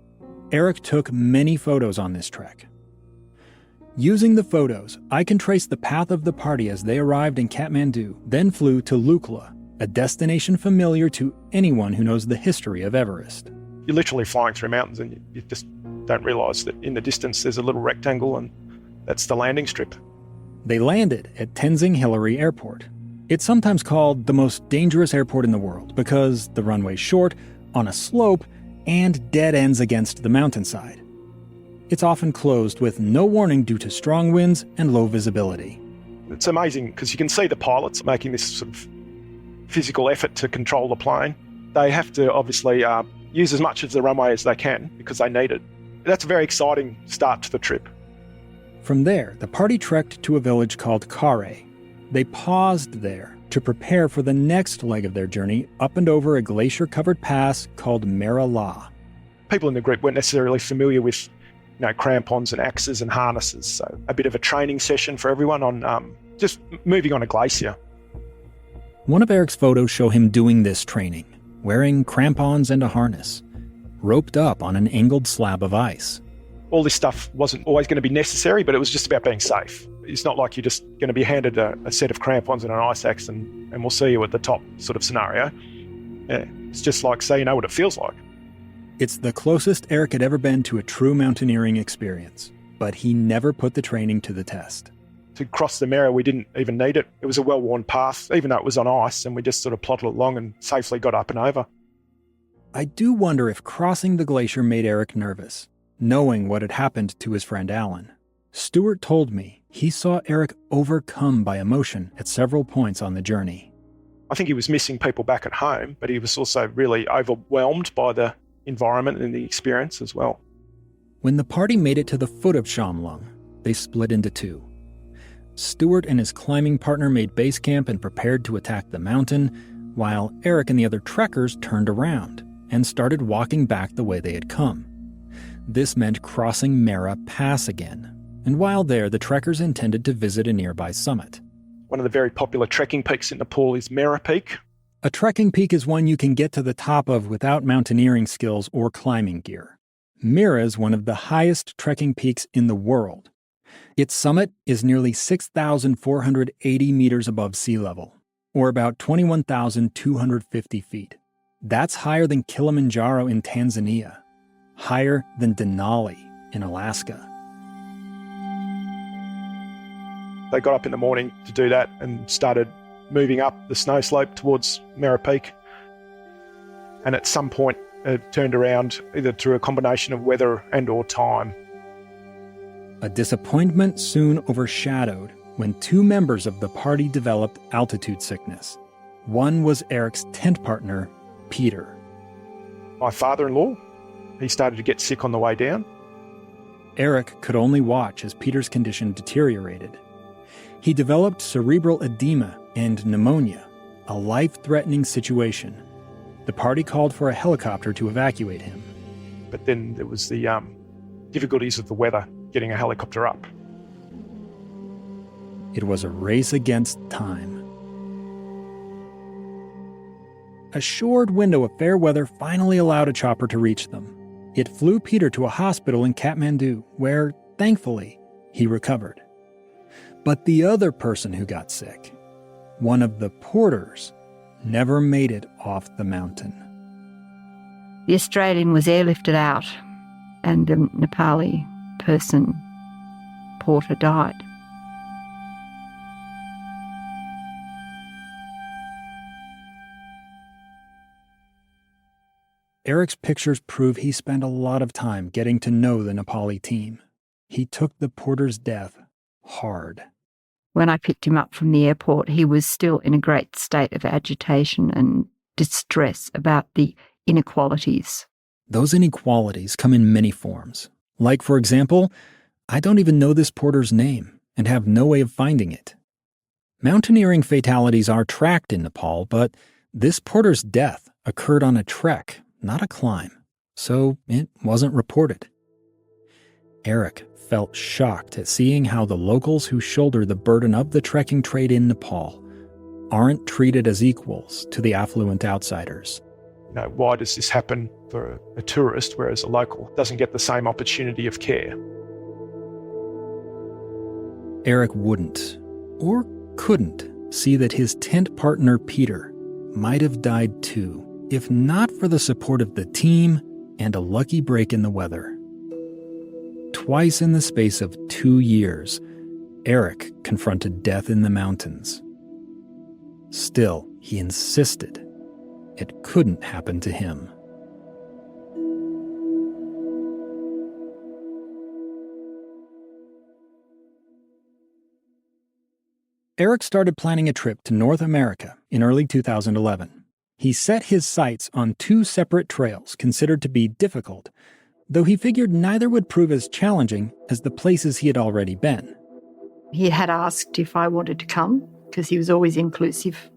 Eric took many photos on this trek. Using the photos, I can trace the path of the party as they arrived in Kathmandu, then flew to Lukla, a destination familiar to anyone who knows the history of Everest. You're literally flying through mountains and you just don't realise that in the distance there's a little rectangle and that's the landing strip. They landed at Tenzing Hillary Airport. It's sometimes called the most dangerous airport in the world because the runway's short, on a slope, and dead ends against the mountainside. It's often closed with no warning due to strong winds and low visibility. It's amazing because you can see the pilots making this sort of physical effort to control the plane. They have to obviously use as much of the runway as they can because they need it. That's a very exciting start to the trip. From there, the party trekked to a village called Kare. They paused there to prepare for the next leg of their journey up and over a glacier-covered pass called Mera La. People in the group weren't necessarily familiar with crampons and axes and harnesses, so a bit of a training session for everyone on just moving on a glacier. One of Eric's photos show him doing this training, wearing crampons and a harness, roped up on an angled slab of ice. All this stuff wasn't always going to be necessary, but it was just about being safe. It's not like you're just going to be handed a set of crampons and an ice axe and we'll see you at the top sort of scenario. Yeah, it's just like so you know what it feels like. It's the closest Eric had ever been to a true mountaineering experience, but he never put the training to the test. To cross the Mera, we didn't even need it. It was a well-worn path, even though it was on ice, and we just sort of plodded along and safely got up and over. I do wonder if crossing the glacier made Eric nervous, knowing what had happened to his friend Alan. Stuart told me he saw Eric overcome by emotion at several points on the journey. I think he was missing people back at home, but he was also really overwhelmed by the environment and the experience as well. When the party made it to the foot of Shamlung, they split into two. Stuart and his climbing partner made base camp and prepared to attack the mountain, while Eric and the other trekkers turned around and started walking back the way they had come. This meant crossing Mera Pass again, and while there, the trekkers intended to visit a nearby summit. One of the very popular trekking peaks in Nepal is Mera Peak. A trekking peak is one you can get to the top of without mountaineering skills or climbing gear. Mira is one of the highest trekking peaks in the world. Its summit is nearly 6,480 meters above sea level, or about 21,250 feet. That's higher than Kilimanjaro in Tanzania, higher than Denali in Alaska. They got up in the morning to do that and started moving up the snow slope towards Mira Peak. And at some point, it turned around either through a combination of weather and or time. A disappointment soon overshadowed when two members of the party developed altitude sickness. One was Eric's tent partner, Peter. My father-in-law, he started to get sick on the way down. Eric could only watch as Peter's condition deteriorated. He developed cerebral edema and pneumonia, a life-threatening situation. The party called for a helicopter to evacuate him. But then there was the difficulties of the weather, getting a helicopter up. It was a race against time. A short window of fair weather finally allowed a chopper to reach them. It flew Peter to a hospital in Kathmandu, where, thankfully, he recovered. But the other person who got sick, one of the porters, never made it off the mountain. The Australian was airlifted out, and the Nepali person, porter, died. Eric's pictures prove he spent a lot of time getting to know the Nepali team. He took the porter's death hard. When I picked him up from the airport, he was still in a great state of agitation and distress about the inequalities. Those inequalities come in many forms. Like, for example, I don't even know this porter's name and have no way of finding it. Mountaineering fatalities are tracked in Nepal, but this porter's death occurred on a trek, not a climb, so it wasn't reported. Eric felt shocked at seeing how the locals who shoulder the burden of the trekking trade in Nepal aren't treated as equals to the affluent outsiders. Why does this happen for a tourist, whereas a local doesn't get the same opportunity of care? Eric wouldn't, or couldn't, see that his tent partner Peter might have died too, if not for the support of the team and a lucky break in the weather. Twice in the space of 2 years, Eric confronted death in the mountains. Still, he insisted it couldn't happen to him. Eric started planning a trip to North America in early 2011. He set his sights on 2 separate trails considered to be difficult, though he figured neither would prove as challenging as the places he had already been. He had asked if I wanted to come, because he was always inclusive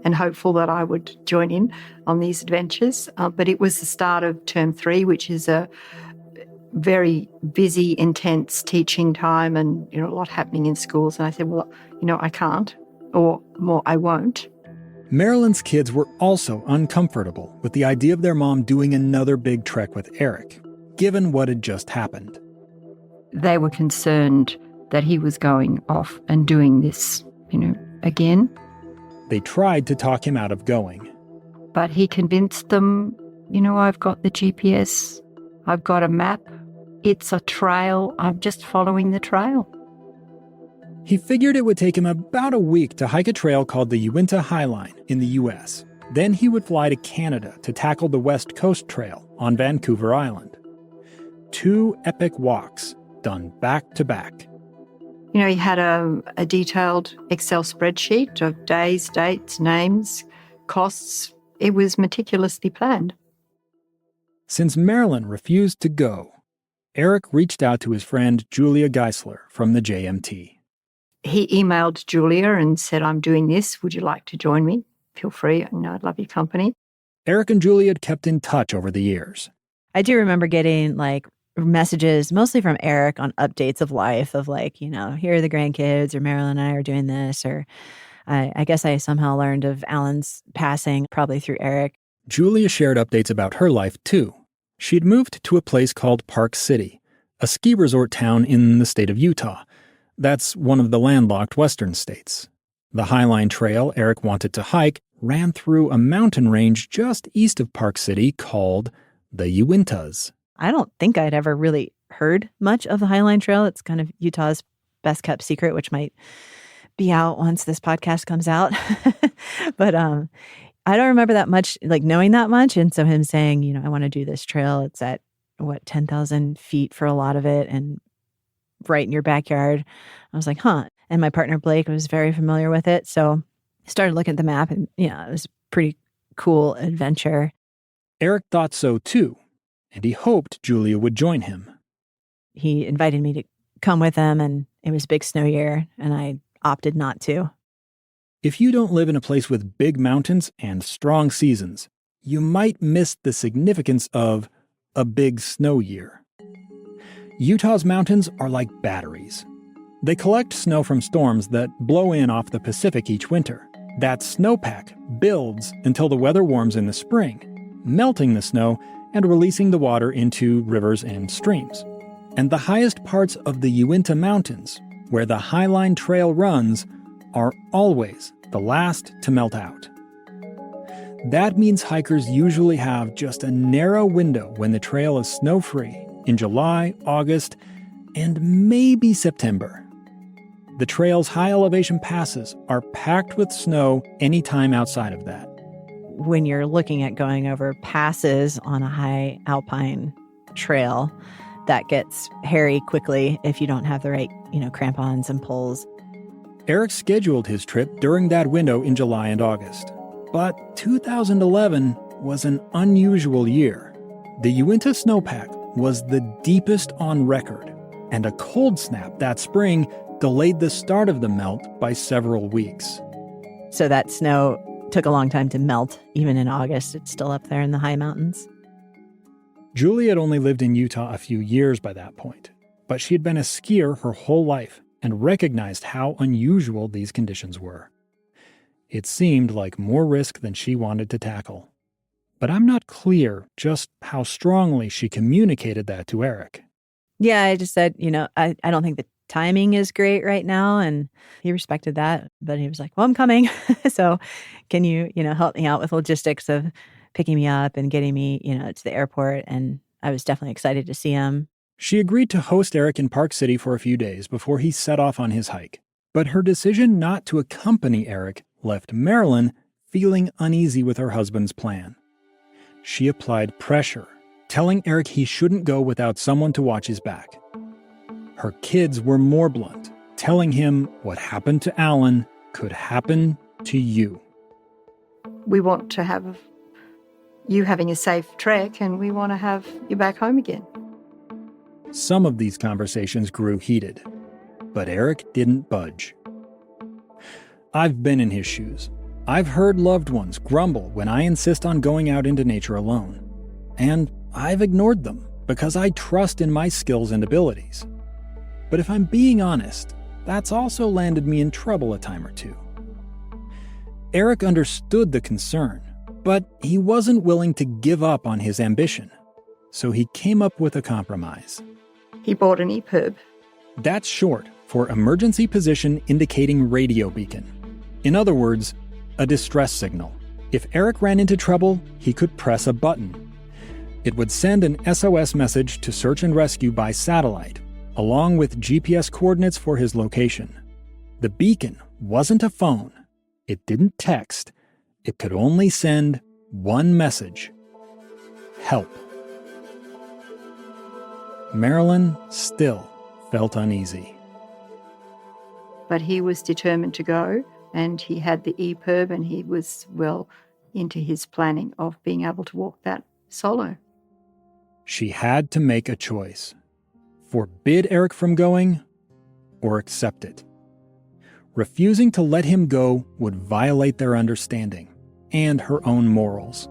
and hopeful that I would join in on these adventures. But it was the start of term 3, which is a very busy, intense teaching time and, a lot happening in schools. And I said, well, I can't, or more, I won't. Marilyn's kids were also uncomfortable with the idea of their mom doing another big trek with Eric, given what had just happened. They were concerned that he was going off and doing this, again. They tried to talk him out of going. But he convinced them, I've got the GPS, I've got a map, it's a trail, I'm just following the trail. He figured it would take him about a week to hike a trail called the Uinta Highline in the U.S. Then he would fly to Canada to tackle the West Coast Trail on Vancouver Island. 2 epic walks done back to back. He had a detailed Excel spreadsheet of days, dates, names, costs. It was meticulously planned. Since Marilyn refused to go, Eric reached out to his friend Julia Geisler from the JMT. He emailed Julia and said, I'm doing this. Would you like to join me? Feel free. I'd love your company. Eric and Julia had kept in touch over the years. I do remember getting messages, mostly from Eric, on updates of life of here are the grandkids, or Marilyn and I are doing this, or I guess I somehow learned of Alan's passing, probably through Eric. Julia shared updates about her life, too. She'd moved to a place called Park City, a ski resort town in the state of Utah. That's one of the landlocked western states. The Highline Trail Eric wanted to hike ran through a mountain range just east of Park City called the Uintas. I don't think I'd ever really heard much of the Highline Trail. It's kind of Utah's best kept secret, which might be out once this podcast comes out. But I don't remember that much, like knowing that much. And so him saying, I want to do this trail. It's at 10,000 feet for a lot of it and right in your backyard. I was like, huh. And my partner Blake was very familiar with it. So I started looking at the map and, it was a pretty cool adventure. Eric thought so too, and he hoped Julia would join him. He invited me to come with him, and it was a big snow year, and I opted not to. If you don't live in a place with big mountains and strong seasons, you might miss the significance of a big snow year. Utah's mountains are like batteries. They collect snow from storms that blow in off the Pacific each winter. That snowpack builds until the weather warms in the spring, melting the snow and releasing the water into rivers and streams. And the highest parts of the Uinta Mountains, where the Highline Trail runs, are always the last to melt out. That means hikers usually have just a narrow window when the trail is snow-free in July, August, and maybe September. The trail's high-elevation passes are packed with snow anytime outside of that. When you're looking at going over passes on a high alpine trail, that gets hairy quickly if you don't have the right, crampons and poles. Eric scheduled his trip during that window in July and August. But 2011 was an unusual year. The Uinta snowpack was the deepest on record, and a cold snap that spring delayed the start of the melt by several weeks. So that snow took a long time to melt. Even in August, it's still up there in the high mountains. Julie had only lived in Utah a few years by that point, but she had been a skier her whole life and recognized how unusual these conditions were. It seemed like more risk than she wanted to tackle. But I'm not clear just how strongly she communicated that to Eric. Yeah, I just said, I don't think the timing is great right now. And he respected that. But he was like, well, I'm coming. So can you, help me out with logistics of picking me up and getting me, to the airport? And I was definitely excited to see him. She agreed to host Eric in Park City for a few days before he set off on his hike. But her decision not to accompany Eric left Marilyn feeling uneasy with her husband's plan. She applied pressure, telling Eric he shouldn't go without someone to watch his back. Her kids were more blunt, telling him what happened to Alan could happen to you. We want to have you having a safe trek, and we want to have you back home again. Some of these conversations grew heated, but Eric didn't budge. I've been in his shoes. I've heard loved ones grumble when I insist on going out into nature alone. And I've ignored them because I trust in my skills and abilities. But if I'm being honest, that's also landed me in trouble a time or two. Eric understood the concern, but he wasn't willing to give up on his ambition. So he came up with a compromise. He bought an EPIRB. That's short for Emergency Position Indicating Radio Beacon. In other words, a distress signal. If Eric ran into trouble, he could press a button. It would send an SOS message to search and rescue by satellite, along with GPS coordinates for his location. The beacon wasn't a phone. It didn't text. It could only send one message: help. Marilyn still felt uneasy. But he was determined to go, and he had the EPIRB, and he was well into his planning of being able to walk that solo. She had to make a choice: forbid Eric from going or accept it. Refusing to let him go would violate their understanding and her own morals.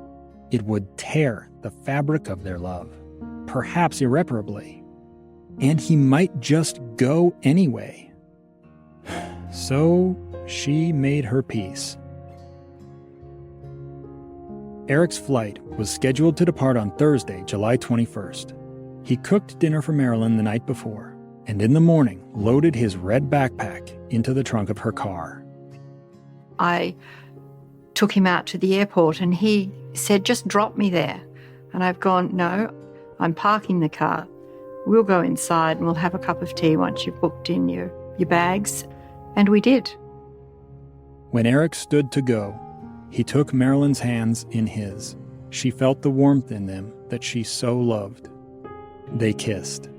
It would tear the fabric of their love, perhaps irreparably. And he might just go anyway. So she made her peace. Eric's flight was scheduled to depart on Thursday, July 21st. He cooked dinner for Marilyn the night before, and in the morning loaded his red backpack into the trunk of her car. I took him out to the airport and he said, just drop me there. And I've gone, no, I'm parking the car. We'll go inside and we'll have a cup of tea once you've booked in your bags. And we did. When Eric stood to go, he took Marilyn's hands in his. She felt the warmth in them that she so loved. They kissed.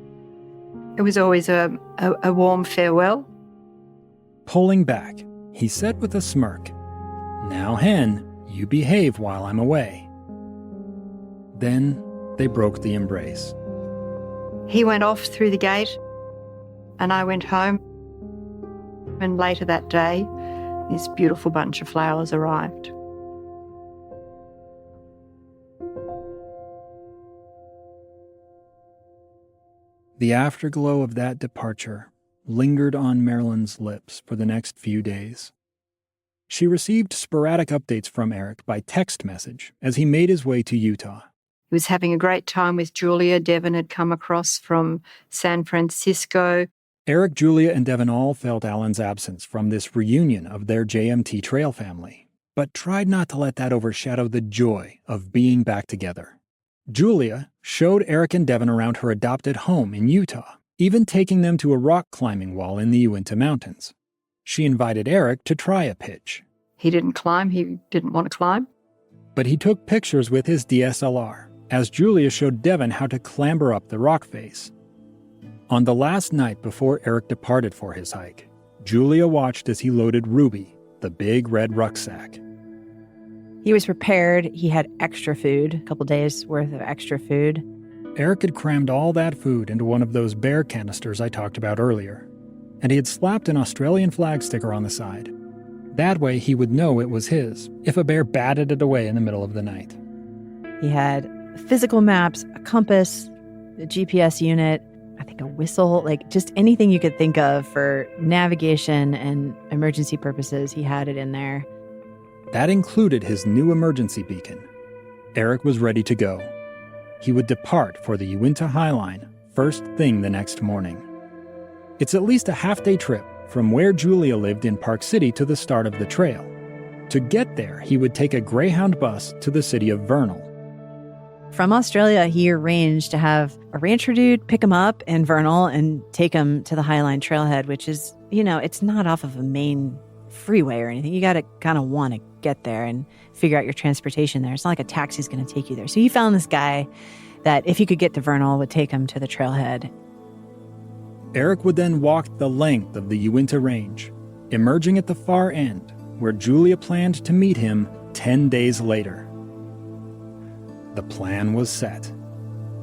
It was always a warm farewell. Pulling back, he said with a smirk, "Now, Hen, you behave while I'm away." Then they broke the embrace. He went off through the gate and I went home. And later that day, this beautiful bunch of flowers arrived. The afterglow of that departure lingered on Marilyn's lips for the next few days. She received sporadic updates from Eric by text message as he made his way to Utah. He was having a great time with Julia. Devon had come across from San Francisco. Eric, Julia, and Devon all felt Alan's absence from this reunion of their JMT Trail family, but tried not to let that overshadow the joy of being back together. Julia showed Eric and Devon around her adopted home in Utah, even taking them to a rock climbing wall in the Uinta Mountains. She invited Eric to try a pitch. He didn't climb. He didn't want to climb. But he took pictures with his DSLR, as Julia showed Devon how to clamber up the rock face. On the last night before Eric departed for his hike, Julia watched as he loaded Ruby, the big red rucksack. He was prepared. He had extra food, a couple days worth of extra food. Eric had crammed all that food into one of those bear canisters I talked about earlier, and he had slapped an Australian flag sticker on the side. That way he would know it was his if a bear batted it away in the middle of the night. He had physical maps, a compass, a GPS unit, I think a whistle, like just anything you could think of for navigation and emergency purposes. He had it in there. That included his new emergency beacon. Eric was ready to go. He would depart for the Uinta Highline first thing the next morning. It's at least a half-day trip from where Julia lived in Park City to the start of the trail. To get there, he would take a Greyhound bus to the city of Vernal. From Australia, he arranged to have a rancher dude pick him up in Vernal and take him to the Highline Trailhead, which is, it's not off of a main freeway or anything. You got to kind of want to get there and figure out your transportation there. It's not like a taxi's going to take you there. So he found this guy that, if he could get to Vernal, would take him to the trailhead. Eric would then walk the length of the Uinta Range, emerging at the far end, where Julia planned to meet him 10 days later. The plan was set.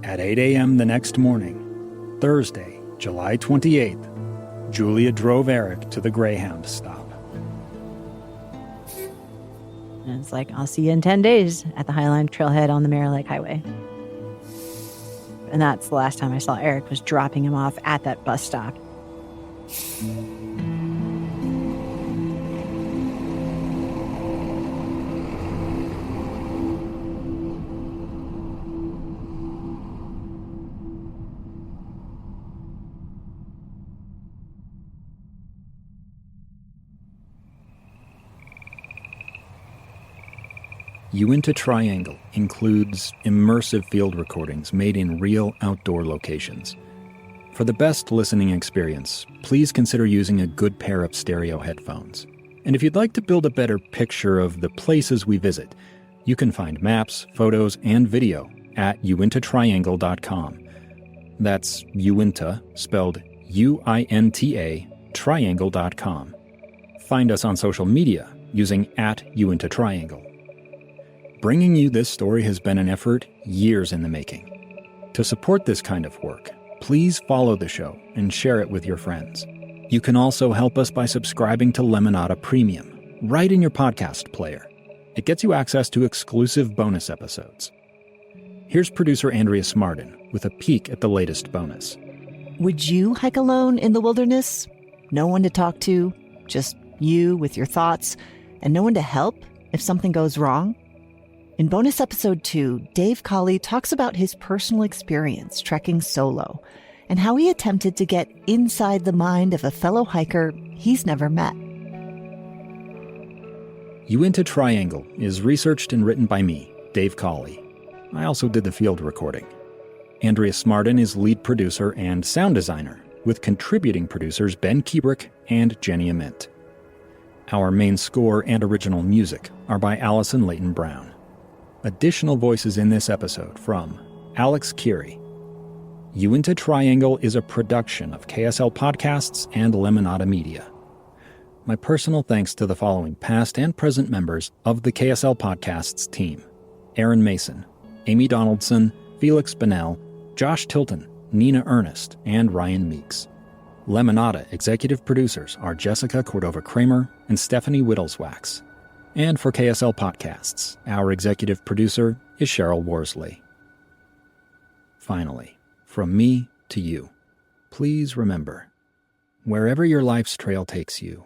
At 8 a.m. the next morning, Thursday, July 28th, Julia drove Eric to the Greyhound stop. And it's like, I'll see you in 10 days at the Highline Trailhead on the Mirror Lake Highway. And that's the last time I saw Eric, was dropping him off at that bus stop. Uinta Triangle includes immersive field recordings made in real outdoor locations. For the best listening experience, please consider using a good pair of stereo headphones. And if you'd like to build a better picture of the places we visit, you can find maps, photos, and video at uintatriangle.com. That's Uinta, spelled U-I-N-T-A, triangle.com. Find us on social media using @UintaTriangle. Bringing you this story has been an effort years in the making. To support this kind of work, please follow the show and share it with your friends. You can also help us by subscribing to Lemonada Premium, right in your podcast player. It gets you access to exclusive bonus episodes. Here's producer Andrea Smartin with a peek at the latest bonus. Would you hike alone in the wilderness? No one to talk to? Just you with your thoughts and no one to help if something goes wrong? In bonus episode 2, Dave Colley talks about his personal experience trekking solo and how he attempted to get inside the mind of a fellow hiker he's never met. Uinta Triangle is researched and written by me, Dave Colley. I also did the field recording. Andrea Smartin is lead producer and sound designer, with contributing producers Ben Kubrick and Jenny Ament. Our main score and original music are by Allison Leighton Brown. Additional voices in this episode from Alex Keary. Uinta Triangle is a production of KSL Podcasts and Lemonada Media. My personal thanks to the following past and present members of the KSL Podcasts team: Aaron Mason, Amy Donaldson, Felix Bennell, Josh Tilton, Nina Ernest, and Ryan Meeks. Lemonada executive producers are Jessica Cordova-Kramer and Stephanie Whittleswax. And for KSL Podcasts, our executive producer is Cheryl Worsley. Finally, from me to you, please remember, wherever your life's trail takes you,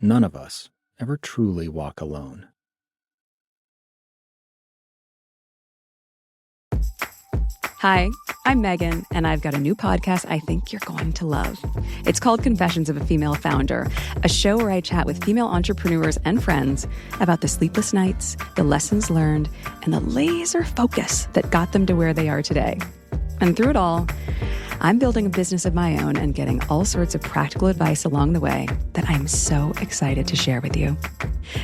none of us ever truly walk alone. Hi, I'm Megan, and I've got a new podcast I think you're going to love. It's called Confessions of a Female Founder, a show where I chat with female entrepreneurs and friends about the sleepless nights, the lessons learned, and the laser focus that got them to where they are today. And through it all, I'm building a business of my own and getting all sorts of practical advice along the way that I'm so excited to share with you.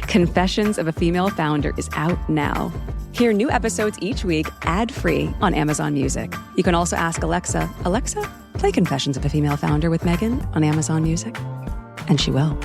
Confessions of a Female Founder is out now. Hear new episodes each week ad-free on Amazon Music. You can also ask Alexa, "Alexa, play Confessions of a Female Founder with Megan" on Amazon Music. And she will.